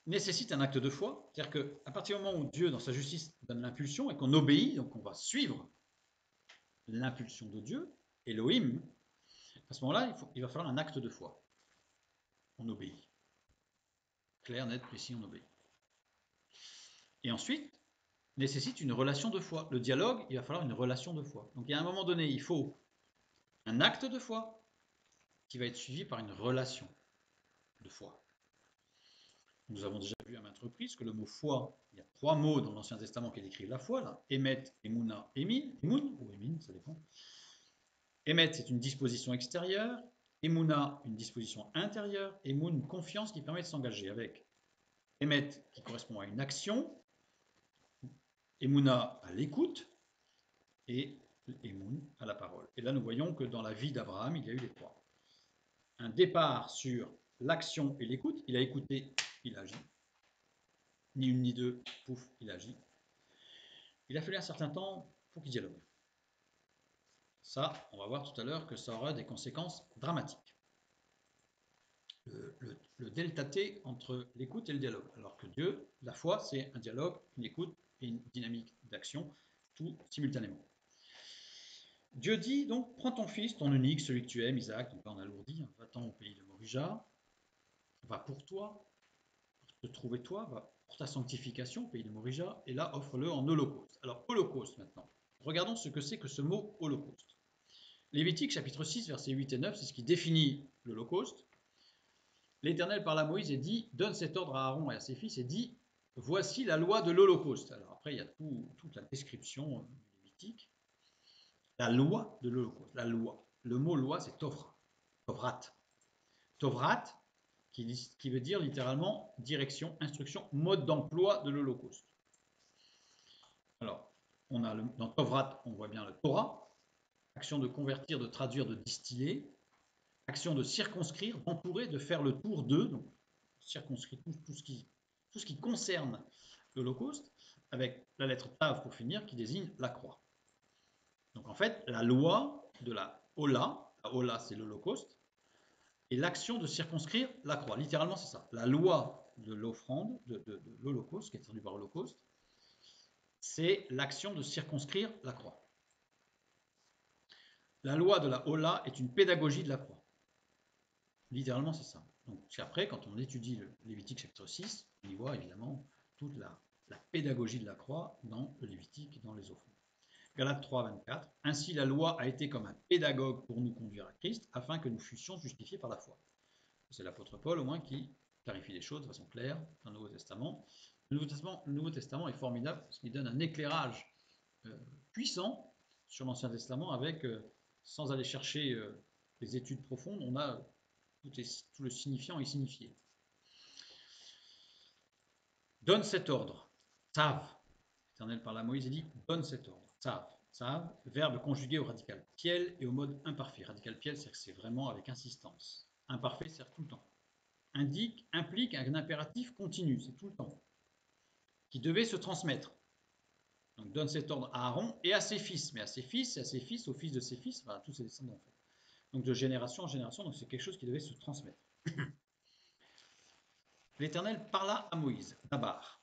nécessite un acte de foi, c'est-à-dire qu'à partir du moment où Dieu, dans sa justice, donne l'impulsion et qu'on obéit, donc on va suivre l'impulsion de Dieu, Elohim, à ce moment-là, il va falloir un acte de foi. On obéit. Clair, net, précis, on obéit. Et ensuite, nécessite une relation de foi. Le dialogue, il va falloir une relation de foi. Donc, à un moment donné, il faut un acte de foi qui va être suivi par une relation de foi. Nous avons déjà vu à maintes reprises que le mot foi, il y a 3 mots dans l'Ancien Testament qui décrivent la foi, là. Emet, Emouna, Emin, Emoun, ou Emin, ça dépend. Emet, c'est une disposition extérieure. Emouna, une disposition intérieure. Emoun, une confiance qui permet de s'engager avec. Emet, qui correspond à une action. Emouna, à l'écoute. Et Emoun, à la parole. Et là, nous voyons que dans la vie d'Abraham, il y a eu les trois. Un départ sur l'action et l'écoute. Il a écouté, il a agi. Ni une ni deux, pouf, il a agi. Il a fallu un certain temps pour qu'il dialogue. Ça, on va voir tout à l'heure que ça aura des conséquences dramatiques. Le delta T entre l'écoute et le dialogue. Alors que Dieu, la foi, c'est un dialogue, une écoute et une dynamique d'action, tout simultanément. Dieu dit donc, prends ton fils, ton unique, celui que tu aimes, Isaac, donc là on alourdit, va-t'en au pays de Morija, va pour toi, pour te trouver toi, va pour ta sanctification, au pays de Morija, et là offre-le en holocauste. Alors holocauste maintenant, regardons ce que c'est que ce mot holocauste. Lévitique chapitre 6 versets 8 et 9, c'est ce qui définit l'holocauste. L'Éternel parle à Moïse et dit, donne cet ordre à Aaron et à ses fils et dit, voici la loi de l'holocauste. Alors après il y a toute la description lévitique. La loi de l'holocauste, la loi. Le mot loi c'est Tovra, Tovrat. Tovrat qui veut dire littéralement direction, instruction, mode d'emploi de l'holocauste. Alors, on a dans Tovrat, on voit bien le Torah, action de convertir, de traduire, de distiller, action de circonscrire, d'entourer, de faire le tour d'eux, donc circonscrire tout ce qui concerne l'Holocauste, avec la lettre Tav pour finir, qui désigne la croix. Donc en fait, la loi de la Ola c'est l'Holocauste, et l'action de circonscrire la croix. Littéralement, c'est ça. La loi de l'offrande, de l'Holocauste, qui est traduit par Holocauste, c'est l'action de circonscrire la croix. La loi de la Ola est une pédagogie de la croix. Littéralement, c'est ça. Donc, après, quand on étudie le Lévitique chapitre 6, on y voit évidemment toute la pédagogie de la croix dans le Lévitique et dans les offrandes. Galates 3, 24. Ainsi, la loi a été comme un pédagogue pour nous conduire à Christ, afin que nous fussions justifiés par la foi. C'est l'apôtre Paul, au moins, qui clarifie les choses de façon claire dans le Nouveau Testament. Le Nouveau Testament est formidable parce qu'il donne un éclairage puissant sur l'Ancien Testament avec, sans aller chercher les études profondes, on a tout le signifiant est signifié. Donne cet ordre. Tzav. L'Éternel parle à Moïse et dit donne cet ordre. Tzav. Tzav, verbe conjugué au radical piel et au mode imparfait. Radical piel, c'est que c'est vraiment avec insistance. Imparfait, c'est tout le temps. Implique un impératif continu, c'est tout le temps, qui devait se transmettre. Donc donne cet ordre à Aaron et à ses fils, mais à ses fils, et à ses fils, aux fils de ses fils, enfin, à tous ses descendants en fait. Donc de génération en génération, donc c'est quelque chose qui devait se transmettre. L'Éternel parla à Moïse, Dabar.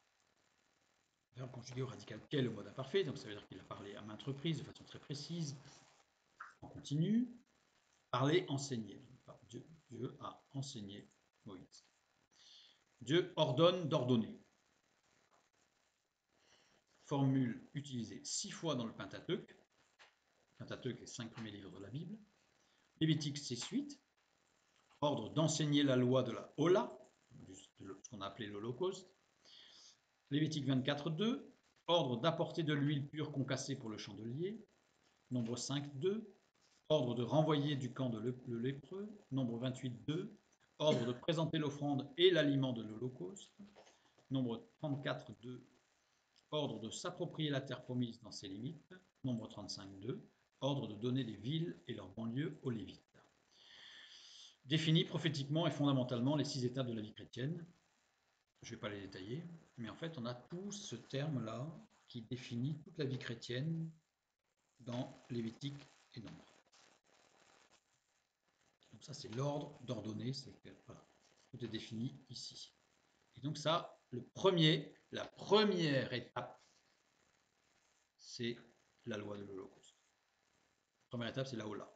Verbe conjugué au radical quel le mode imparfait, donc ça veut dire qu'il a parlé à maintes reprises de façon très précise, en continu. Parler, enseigner. Dieu a enseigné Moïse. Dieu ordonne d'ordonner. Formule utilisée 6 fois dans le Pentateuque. Le Pentateuque, les 5 premiers livres de la Bible. Lévitique 6:8. Ordre d'enseigner la loi de la Ola, ce qu'on a appelé l'Holocauste. Lévitique 24:2. Ordre d'apporter de l'huile pure concassée pour le chandelier. Nombre 5:2. Ordre de renvoyer du camp le lépreux. Nombre 28:2. Ordre de présenter l'offrande et l'aliment de l'Holocauste. Nombre 34:2. Ordre de s'approprier la terre promise dans ses limites. Nombre 35:2. Ordre de donner les villes et leurs banlieues aux Lévites. Définit prophétiquement et fondamentalement les 6 étapes de la vie chrétienne. Je ne vais pas les détailler, mais en fait, on a tout ce terme-là qui définit toute la vie chrétienne dans Lévitique et Nombre. Donc ça, c'est l'ordre d'ordonner, c'est que voilà, tout est défini ici. Et donc ça, la première étape, c'est la loi de l'Holocauste. La première étape, c'est la Ola.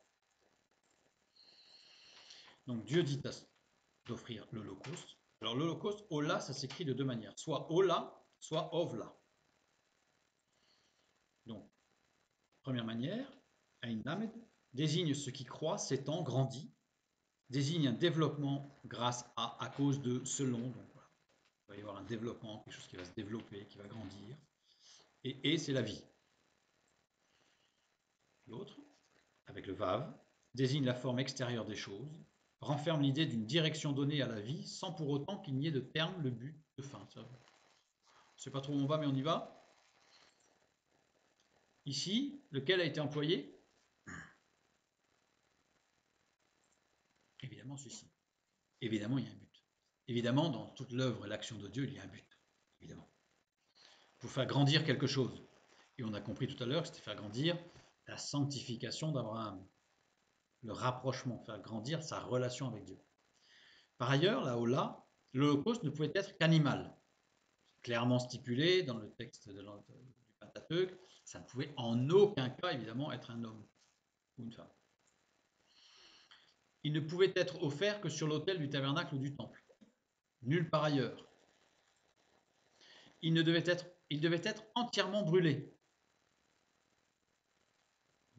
Donc Dieu dit d'offrir l'Holocauste. Alors l'Holocauste, Ola, ça s'écrit de 2 manières, soit Ola, soit Ovla. Donc, première manière, Ein Lamed, désigne ce qui croît, s'étend, grandit, désigne un développement grâce à cause de, selon. Donc voilà. Il va y avoir un développement, quelque chose qui va se développer, qui va grandir. Et c'est la vie. L'autre, avec le vav, désigne la forme extérieure des choses, renferme l'idée d'une direction donnée à la vie sans pour autant qu'il n'y ait de terme, le but, de fin. Je ne sais pas trop où on va, mais on y va. Ici, lequel a été employé? Évidemment, celui-ci. Évidemment, il y a un but. Évidemment, dans toute l'œuvre et l'action de Dieu, il y a un but. Évidemment. Pour faire grandir quelque chose. Et on a compris tout à l'heure que c'était faire grandir la sanctification d'Abraham. Le rapprochement, faire grandir sa relation avec Dieu. Par ailleurs, là, l'Holocauste ne pouvait être qu'animal. Clairement stipulé dans le texte du Pentateuque, ça ne pouvait en aucun cas, évidemment, être un homme ou une femme. Il ne pouvait être offert que sur l'autel du tabernacle ou du temple. Nulle part ailleurs. Il devait être entièrement brûlé.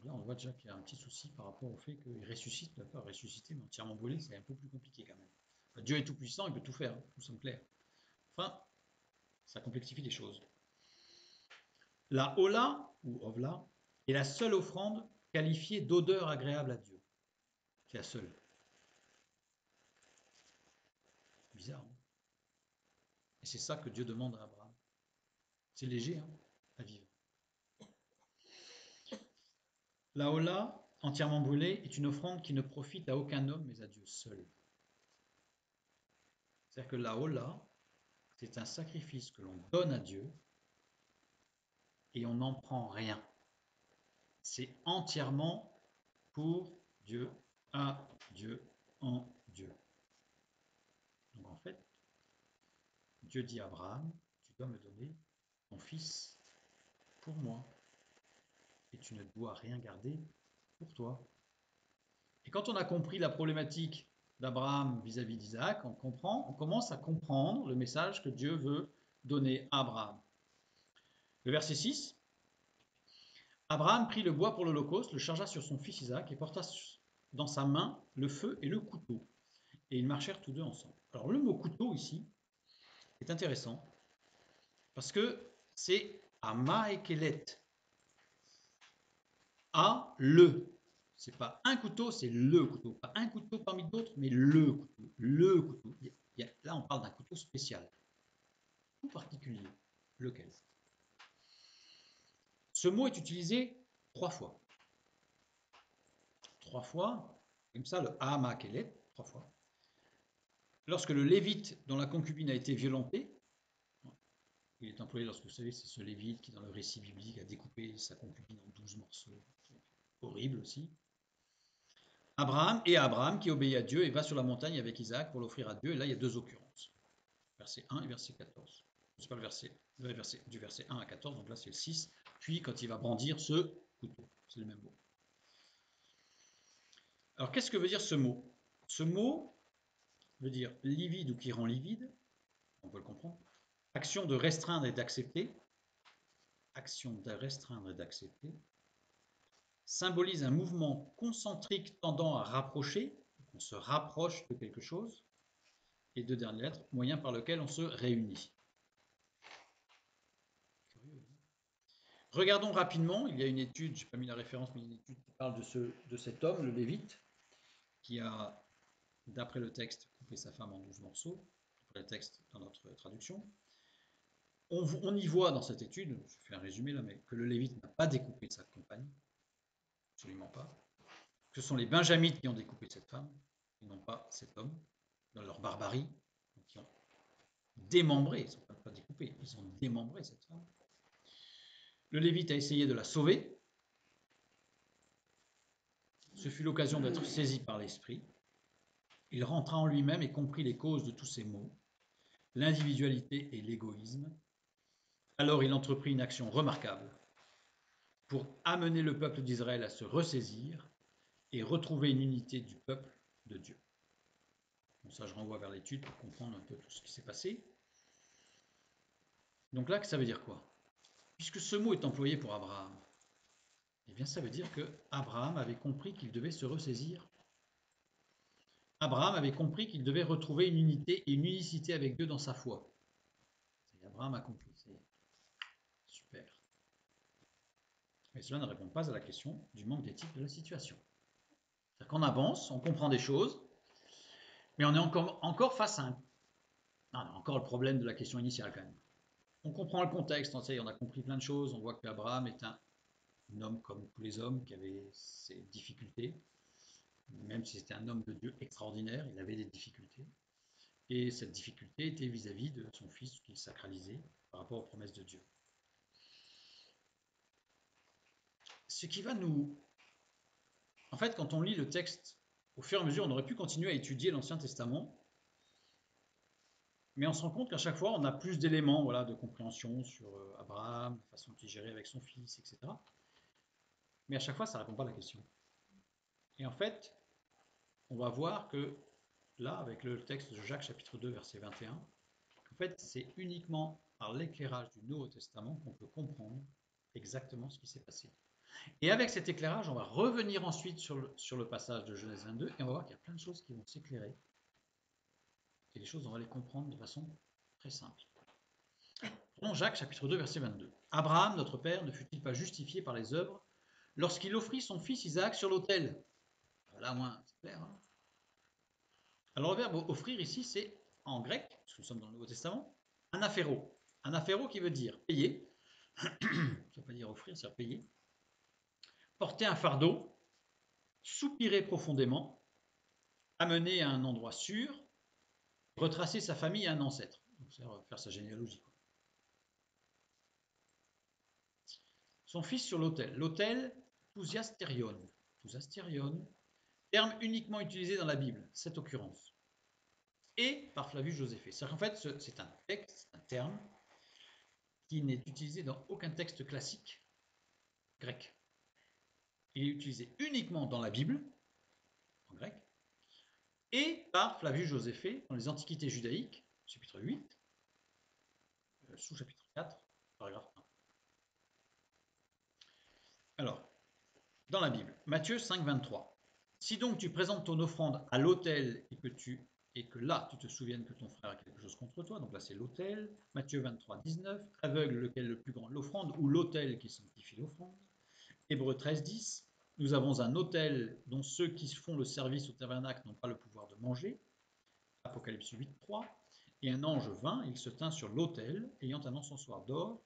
Là, on voit déjà qu'il y a un petit souci par rapport au fait qu'il ressuscite, d'accord, ressuscité, mais entièrement brûlé, c'est un peu plus compliqué quand même. Dieu est tout puissant, il peut tout faire, nous sommes clairs. Enfin, ça complexifie les choses. La hola, ou ovla, est la seule offrande qualifiée d'odeur agréable à Dieu. C'est la seule. Bizarre, hein. Et c'est ça que Dieu demande à Abraham. C'est léger, hein, à vivre. La hola, entièrement brûlée, est une offrande qui ne profite à aucun homme, mais à Dieu seul. C'est-à-dire que la hola, c'est un sacrifice que l'on donne à Dieu et on n'en prend rien. C'est entièrement pour Dieu, à Dieu, en Dieu. Donc en fait, Dieu dit à Abraham, tu dois me donner ton fils pour moi et tu ne dois rien garder pour toi. Et quand on a compris la problématique d'Abraham vis-à-vis d'Isaac, on commence à comprendre le message que Dieu veut donner à Abraham. Le verset 6, Abraham prit le bois pour l'Holocauste, le chargea sur son fils Isaac et porta dans sa main le feu et le couteau. Et ils marchèrent tous deux ensemble. Alors le mot couteau ici est intéressant parce que c'est Amaekelet. A, le. C'est pas un couteau, c'est le couteau. Pas un couteau parmi d'autres, mais le couteau. Le couteau. Là, on parle d'un couteau spécial. Tout particulier. Lequel? Ce mot est utilisé 3 fois. 3 fois, comme ça, le Amakelet, 3 fois. Lorsque le Lévite, dont la concubine a été violentée, il est employé lorsque vous savez, c'est ce Lévite qui, dans le récit biblique, a découpé sa concubine en 12 morceaux. Horrible aussi. Abraham qui obéit à Dieu et va sur la montagne avec Isaac pour l'offrir à Dieu. Et là, il y a 2 occurrences. Verset 1 et verset 14. C'est pas du verset 1 à 14, donc là c'est le 6. Puis quand il va brandir ce couteau, c'est le même mot. Alors qu'est-ce que veut dire ce mot? Ce mot veut dire livide ou qui rend livide, on peut le comprendre. Action de restreindre et d'accepter. Action de restreindre et d'accepter. Symbolise un mouvement concentrique tendant à rapprocher. On se rapproche de quelque chose. Et 2 dernières lettres, moyen par lequel on se réunit. Regardons rapidement, il y a une étude, je n'ai pas mis la référence, mais une étude qui parle de cet homme, le Lévite, qui a, d'après le texte, coupé sa femme en 12 morceaux, d'après le texte dans notre traduction. On y voit dans cette étude, je fais un résumé là, mais que le Lévite n'a pas découpé sa compagne, absolument pas. Ce sont les Benjamites qui ont découpé cette femme, et non pas cet homme, dans leur barbarie, qui ont démembré, ils ne sont pas découpés, ils ont démembré cette femme. Le Lévite a essayé de la sauver. Ce fut l'occasion d'être saisi par l'esprit. Il rentra en lui-même et comprit les causes de tous ces maux, l'individualité et l'égoïsme. Alors il entreprit une action remarquable pour amener le peuple d'Israël à se ressaisir et retrouver une unité du peuple de Dieu. Bon, ça, je renvoie vers l'étude pour comprendre un peu tout ce qui s'est passé. Donc là, ça veut dire quoi? Puisque ce mot est employé pour Abraham, eh bien ça veut dire que Abraham avait compris qu'il devait se ressaisir. Abraham avait compris qu'il devait retrouver une unité et une unicité avec Dieu dans sa foi. Abraham a compris. C'est super. Mais cela ne répond pas à la question du manque d'éthique de la situation. C'est-à-dire qu'on avance, on comprend des choses, mais on est encore face à un... Non, on a encore le problème de la question initiale quand même. On comprend le contexte, on a compris plein de choses, on voit qu'Abraham est un homme comme tous les hommes qui avait ses difficultés, même si c'était un homme de Dieu extraordinaire, il avait des difficultés. Et cette difficulté était vis-à-vis de son fils qu'il sacralisait par rapport aux promesses de Dieu. Ce qui va nous... En fait, quand on lit le texte, au fur et à mesure, on aurait pu continuer à étudier l'Ancien Testament, mais on se rend compte qu'à chaque fois, on a plus d'éléments de compréhension sur Abraham, la façon qu'il gérait avec son fils, etc. Mais à chaque fois, ça ne répond pas à la question. Et en fait, on va voir que là, avec le texte de Jacques chapitre 2, verset 21, en fait, c'est uniquement par l'éclairage du Nouveau Testament qu'on peut comprendre exactement ce qui s'est passé. Et avec cet éclairage, on va revenir ensuite sur le passage de Genèse 22 et on va voir qu'il y a plein de choses qui vont s'éclairer. Et les choses, on va les comprendre de façon très simple. Prenons Jacques chapitre 2, verset 22. Abraham, notre père, ne fut-il pas justifié par les œuvres lorsqu'il offrit son fils Isaac sur l'autel? Là, au moins, c'est clair. Hein. Alors, le verbe offrir ici, c'est en grec, parce que nous sommes dans le Nouveau Testament, anaphéro. Anaphéro qui veut dire payer. Ça ne veut pas dire offrir, c'est-à-dire payer. Porter un fardeau, soupirer profondément, amener à un endroit sûr, retracer sa famille et un ancêtre. Donc, c'est faire sa généalogie. Son fils sur l'autel. L'autel, Tousiasterion. Tousiasterion, terme uniquement utilisé dans la Bible, cette occurrence. Et par Flavius Joséphée. C'est-à-dire qu'en fait, c'est un texte, un terme, qui n'est utilisé dans aucun texte classique grec. Il est utilisé uniquement dans la Bible, en grec, et par Flavius Joséphée dans les Antiquités judaïques, chapitre 8, sous-chapitre 4, paragraphe 1. Alors, dans la Bible, Matthieu 5, 23. Si donc tu présentes ton offrande à l'autel et que là tu te souviennes que ton frère a quelque chose contre toi, donc là c'est l'autel. Matthieu 23, 19. Aveugle lequel est le plus grand, l'offrande ou l'autel qui sanctifie l'offrande. Hébreux 13, 10. Nous avons un autel dont ceux qui font le service au tabernacle n'ont pas le pouvoir de manger. Apocalypse 8, 3. Et un ange vint, il se tint sur l'autel, ayant un encensoir d'or.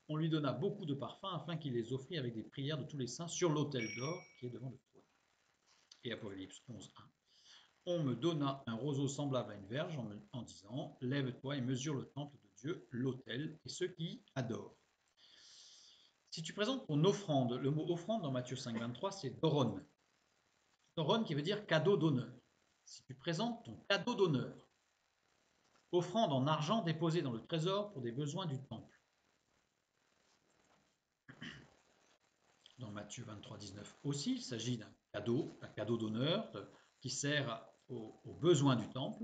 On lui donna beaucoup de parfums afin qu'il les offrit avec des prières de tous les saints sur l'autel d'or qui est devant le trône. Et Apocalypse 11, 1. On me donna un roseau semblable à une verge en disant, lève-toi et mesure le temple de Dieu, l'autel, et ceux qui adorent. Si tu présentes ton offrande, le mot offrande dans Matthieu 5, 23, c'est doron. Doron qui veut dire cadeau d'honneur. Si tu présentes ton cadeau d'honneur, offrande en argent déposée dans le trésor pour des besoins du temple. Dans Matthieu 23, 19 aussi, il s'agit d'un cadeau d'honneur qui sert aux besoins du temple.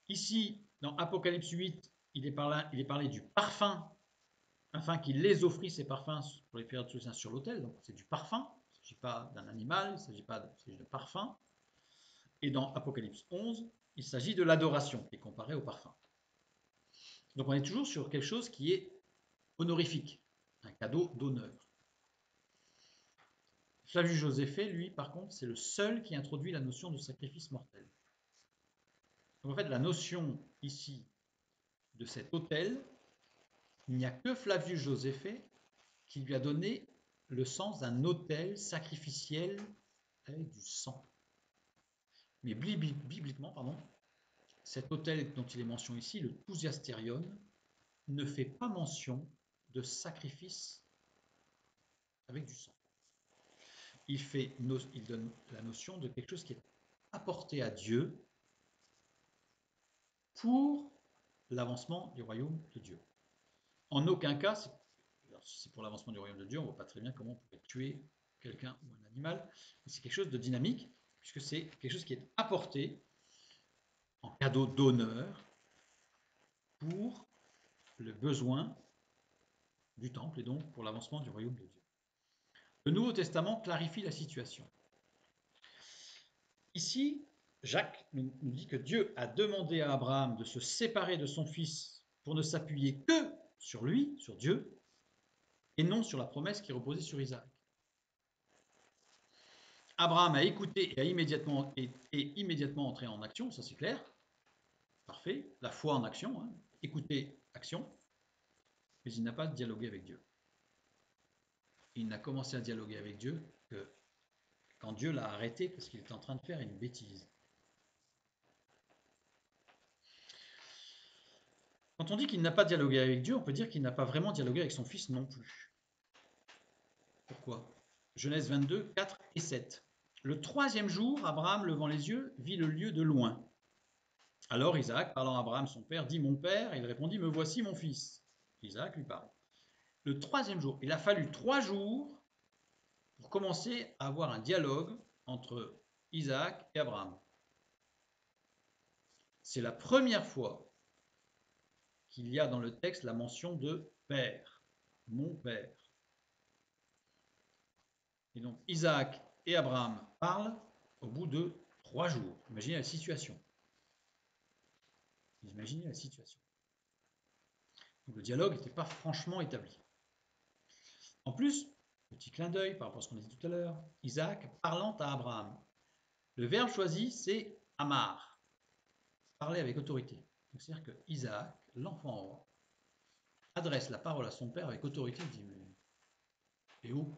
Ici, dans Apocalypse 8, il est parlé du parfum, afin qu'il les offrit ces parfums pour les prières de tous les saints sur l'autel. Donc c'est du parfum, il ne s'agit pas d'un animal, il s'agit de parfum. Et dans Apocalypse 11, il s'agit de l'adoration, qui est comparée au parfum. Donc on est toujours sur quelque chose qui est honorifique, un cadeau d'honneur. Flavius Joséphée, lui, par contre, c'est le seul qui introduit la notion de sacrifice mortel. Donc en fait, la notion ici de cet autel, il n'y a que Flavius Joséphée qui lui a donné le sens d'un autel sacrificiel avec du sang. Mais bibliquement, cet autel dont il est mention ici, le Tousiasterion, ne fait pas mention de sacrifice avec du sang. Il donne la notion de quelque chose qui est apporté à Dieu pour l'avancement du royaume de Dieu. En aucun cas, si c'est pour l'avancement du royaume de Dieu, on ne voit pas très bien comment on pourrait tuer quelqu'un ou un animal, mais c'est quelque chose de dynamique, puisque c'est quelque chose qui est apporté en cadeau d'honneur pour le besoin du temple et donc pour l'avancement du royaume de Dieu. Le Nouveau Testament clarifie la situation. Ici, Jacques nous dit que Dieu a demandé à Abraham de se séparer de son fils pour ne s'appuyer que sur lui, sur Dieu, et non sur la promesse qui reposait sur Isaac. Abraham a écouté et a immédiatement entré en action, ça c'est clair. Parfait, la foi en action, hein. Écouter, action, mais il n'a pas dialogué avec Dieu. Il n'a commencé à dialoguer avec Dieu que quand Dieu l'a arrêté parce qu'il était en train de faire une bêtise. Quand on dit qu'il n'a pas dialogué avec Dieu, on peut dire qu'il n'a pas vraiment dialogué avec son fils non plus. Pourquoi? Genèse 22, 4 et 7. Le troisième jour, Abraham, levant les yeux, vit le lieu de loin. Alors Isaac, parlant à Abraham, son père, dit « Mon père », il répondit « Me voici mon fils ». Isaac lui parle. Le troisième jour, il a fallu 3 jours pour commencer à avoir un dialogue entre Isaac et Abraham. C'est la première fois qu'il y a dans le texte la mention de père, mon père. Et donc Isaac et Abraham parlent au bout de 3 jours. Imaginez la situation. Imaginez la situation. Donc le dialogue n'était pas franchement établi. En plus, petit clin d'œil par rapport à ce qu'on a dit tout à l'heure, Isaac parlant à Abraham. Le verbe choisi, c'est amar, parler avec autorité. C'est-à-dire que Isaac, l'enfant roi, adresse la parole à son père avec autorité. Il dit, mais et où?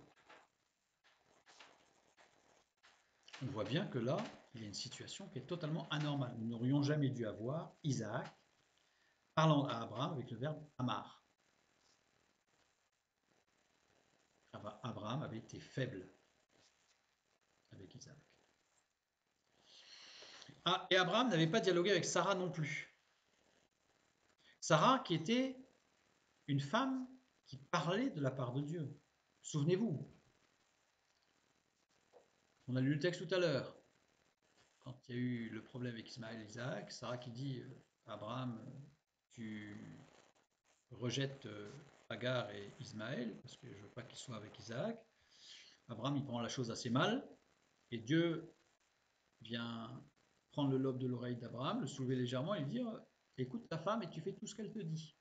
On voit bien que là, il y a une situation qui est totalement anormale. Nous n'aurions jamais dû avoir Isaac parlant à Abraham avec le verbe amar. Abraham avait été faible avec Isaac. Ah, et Abraham n'avait pas dialogué avec Sarah non plus. Sarah qui était une femme qui parlait de la part de Dieu. Souvenez-vous, on a lu le texte tout à l'heure. Quand il y a eu le problème avec Ismaël et Isaac, Sarah qui dit Abraham, tu rejettes Agar et Ismaël parce que je ne veux pas qu'ils soient avec Isaac. Abraham, il prend la chose assez mal et Dieu vient prendre le lobe de l'oreille d'Abraham, le soulever légèrement et lui dire écoute ta femme et tu fais tout ce qu'elle te dit.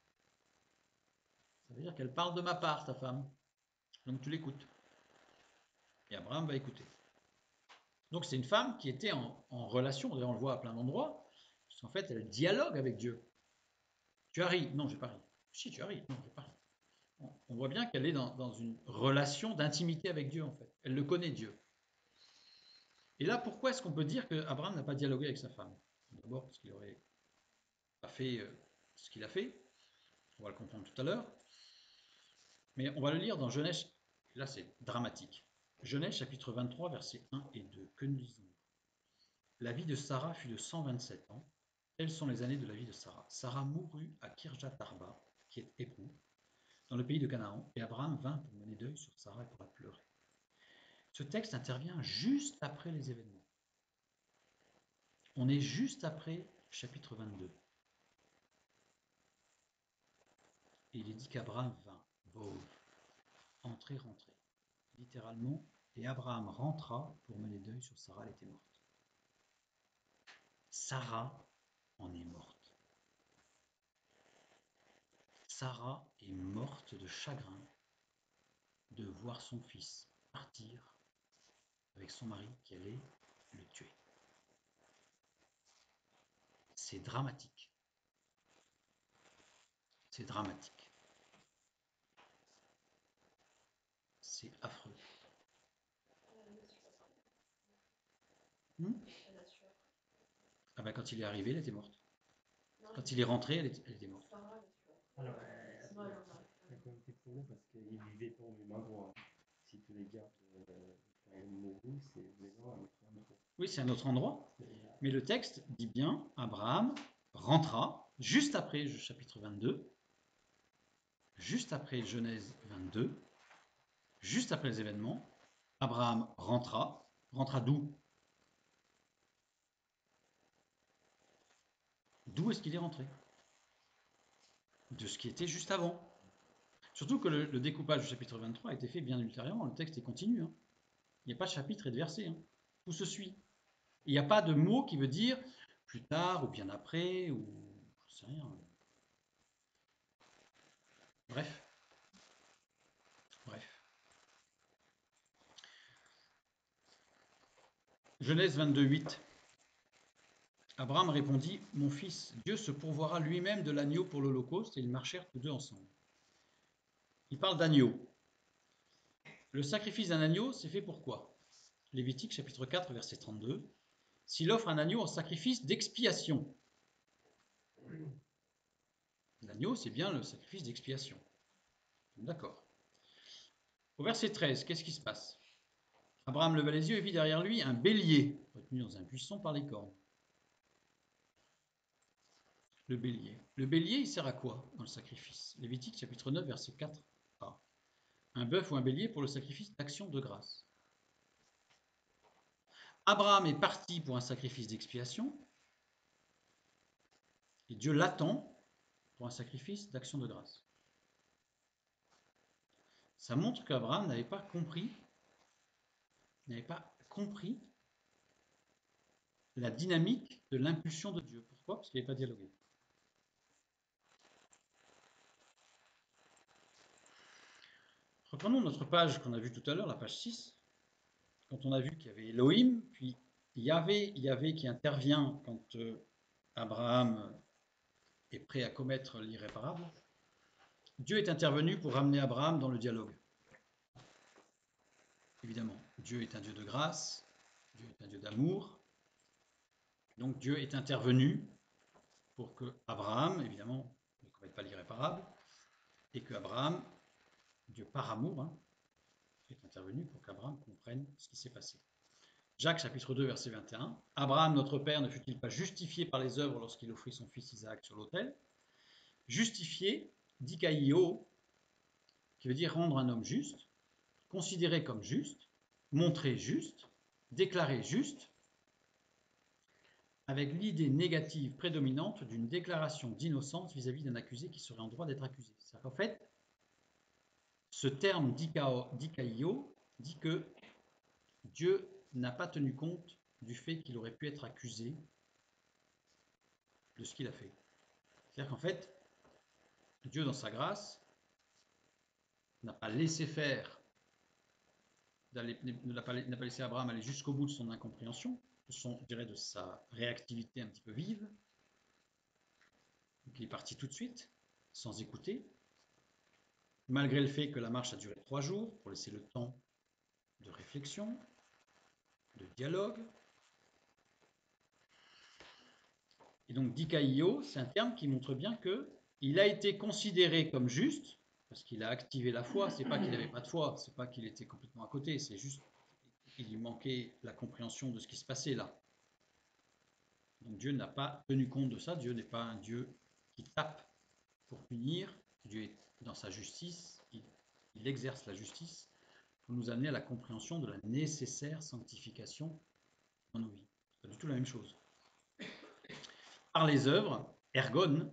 Ça veut dire qu'elle parle de ma part, ta femme. Donc tu l'écoutes. Et Abraham va écouter. Donc c'est une femme qui était en relation, d'ailleurs on le voit à plein d'endroits, parce qu'en fait elle dialogue avec Dieu. Tu as ri? Non, j'ai pas ri. Si, tu as ri? Non, j'ai pas ri. On voit bien qu'elle est dans une relation d'intimité avec Dieu en fait. Elle le connaît Dieu. Et là, pourquoi est-ce qu'on peut dire qu'Abraham n'a pas dialogué avec sa femme? D'abord parce qu'il n'aurait pas fait ce qu'il a fait. On va le comprendre tout à l'heure. Mais on va le lire dans Genèse. Là, c'est dramatique. Genèse chapitre 23, versets 1 et 2. Que nous lisons? La vie de Sarah fut de 127 ans. Telles sont les années de la vie de Sarah. Sarah mourut à Kirjat Arba, qui est Hébreu, dans le pays de Canaan, et Abraham vint pour mener deuil sur Sarah et pour la pleurer. Ce texte intervient juste après les événements. On est juste après chapitre 22. Et il est dit qu'Abraham vint, entrer. Littéralement, et Abraham rentra pour mener deuil sur Sarah, elle était morte. Sarah en est morte. Sarah est morte de chagrin de voir son fils partir avec son mari qui allait le tuer. C'est dramatique. C'est dramatique. C'est affreux. Ah ben quand il est arrivé, elle était morte. Quand il est rentré, elle était morte. Alors, il y a quand même des problèmes parce qu'il vivait pas au même endroit. Si tu les gardes mourus, c'est vraiment un autre endroit. Oui, c'est un autre endroit. Mais le texte dit bien, Abraham rentra, juste après le chapitre 22, juste après Genèse 22, juste après les événements, Abraham rentra d'où? D'où est-ce qu'il est rentré? De ce qui était juste avant. Surtout que le découpage du chapitre 23 a été fait bien ultérieurement, le texte est continu. Hein. Il n'y a pas de chapitre et de verset. Hein. Tout se suit. Il n'y a pas de mot qui veut dire plus tard ou bien après ou je sais rien. Bref. Genèse 22, 8. Abraham répondit, « Mon fils, Dieu se pourvoira lui-même de l'agneau pour l'holocauste. » Et ils marchèrent tous deux ensemble. Il parle d'agneau. Le sacrifice d'un agneau, c'est fait pour quoi? Lévitique chapitre 4, verset 32. « S'il offre un agneau en sacrifice d'expiation. » L'agneau, c'est bien le sacrifice d'expiation. D'accord. Au verset 13, qu'est-ce qui se passe? Abraham leva les yeux et vit derrière lui un bélier, retenu dans un buisson par les cornes. Le bélier. Le bélier, il sert à quoi dans le sacrifice? Lévitique chapitre 9, verset 4a. Un bœuf ou un bélier pour le sacrifice d'action de grâce. Abraham est parti pour un sacrifice d'expiation et Dieu l'attend pour un sacrifice d'action de grâce. Ça montre qu'Abraham n'avait pas compris la dynamique de l'impulsion de Dieu. Pourquoi? Parce qu'il n'avait pas dialogué. Reprenons notre page qu'on a vue tout à l'heure, la page 6. Quand on a vu qu'il y avait Elohim, puis Yahvé qui intervient quand Abraham est prêt à commettre l'irréparable. Dieu est intervenu pour ramener Abraham dans le dialogue. Évidemment, Dieu est un Dieu de grâce, Dieu est un Dieu d'amour. Donc Dieu est intervenu pour que Abraham, évidemment, ne commette pas l'irréparable, et que Abraham, Dieu par amour, est intervenu pour qu'Abraham comprenne ce qui s'est passé. Jacques chapitre 2 verset 21. Abraham notre père ne fut-il pas justifié par les œuvres lorsqu'il offrit son fils Isaac sur l'autel? Justifié, dikaio, qui veut dire rendre un homme juste, considéré comme juste, montré juste, déclaré juste, avec l'idée négative prédominante d'une déclaration d'innocence vis-à-vis d'un accusé qui serait en droit d'être accusé. C'est-à-dire qu'en fait, ce terme dikaio dit que Dieu n'a pas tenu compte du fait qu'il aurait pu être accusé de ce qu'il a fait. C'est-à-dire qu'en fait, Dieu, dans sa grâce, n'a pas laissé faire, n'a pas laissé Abraham aller jusqu'au bout de son incompréhension, de sa réactivité un petit peu vive. Donc, il est parti tout de suite, sans écouter, malgré le fait que la marche a duré 3 jours, pour laisser le temps de réflexion, de dialogue. Et donc, dikaio, c'est un terme qui montre bien qu'il a été considéré comme juste, parce qu'il a activé la foi. C'est pas qu'il n'avait pas de foi, c'est pas qu'il était complètement à côté, c'est juste qu'il lui manquait la compréhension de ce qui se passait là. Donc Dieu n'a pas tenu compte de ça. Dieu n'est pas un Dieu qui tape pour punir. Dieu est dans sa justice, il exerce la justice pour nous amener à la compréhension de la nécessaire sanctification dans nos vies. C'est pas du tout la même chose. Par les œuvres, ergon,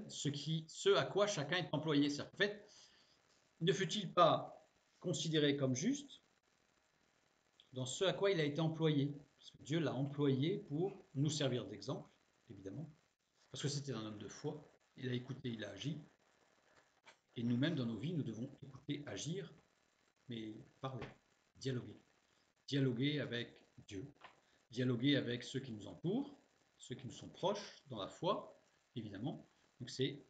ce à quoi chacun est employé. C'est-à-dire qu'en fait, ne fut-il pas considéré comme juste dans ce à quoi il a été employé? Parce que Dieu l'a employé pour nous servir d'exemple, évidemment, parce que c'était un homme de foi, il a écouté, il a agi, et nous-mêmes, dans nos vies, nous devons écouter, agir, mais parler, dialoguer. Dialoguer avec Dieu, dialoguer avec ceux qui nous entourent, ceux qui nous sont proches dans la foi, évidemment. Donc c'est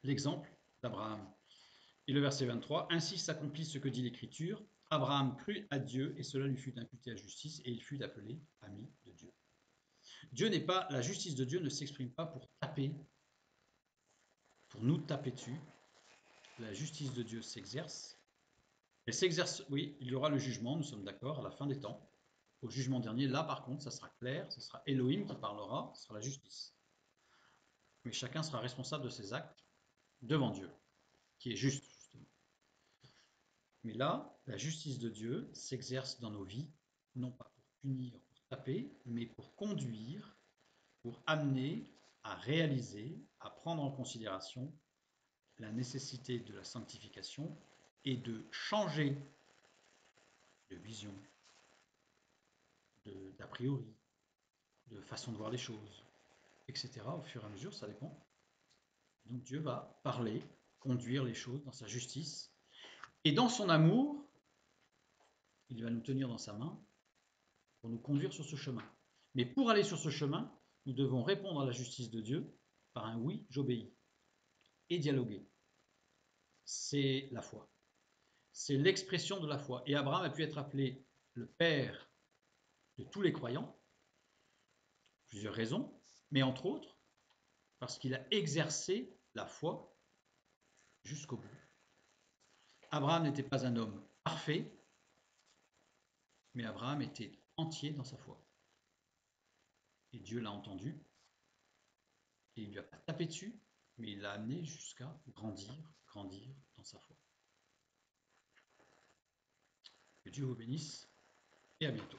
l'exemple d'Abraham. Et le verset 23, « Ainsi s'accomplit ce que dit l'Écriture, Abraham crut à Dieu et cela lui fut imputé à justice et il fut appelé ami de Dieu. » Dieu n'est pas, la justice de Dieu ne s'exprime pas pour taper, pour nous taper dessus. La justice de Dieu s'exerce. Elle s'exerce, oui, il y aura le jugement, nous sommes d'accord, à la fin des temps. Au jugement dernier, là par contre, ça sera clair, ce sera Elohim qui parlera, ce sera la justice. Mais chacun sera responsable de ses actes devant Dieu, qui est juste, justement. Mais là, la justice de Dieu s'exerce dans nos vies, non pas pour punir, pour taper, mais pour conduire, pour amener à réaliser, à prendre en considération la nécessité de la sanctification et de changer de vision, d'a priori, de façon de voir les choses, etc. Au fur et à mesure, ça dépend. Donc Dieu va parler conduire les choses, dans sa justice. Et dans son amour, il va nous tenir dans sa main pour nous conduire sur ce chemin. Mais pour aller sur ce chemin, nous devons répondre à la justice de Dieu par un oui, j'obéis, et dialoguer. C'est la foi. C'est l'expression de la foi. Et Abraham a pu être appelé le père de tous les croyants, plusieurs raisons, mais entre autres, parce qu'il a exercé la foi jusqu'au bout. Abraham n'était pas un homme parfait, mais Abraham était entier dans sa foi. Et Dieu l'a entendu, et il ne lui a pas tapé dessus, mais il l'a amené jusqu'à grandir dans sa foi. Que Dieu vous bénisse, et à bientôt.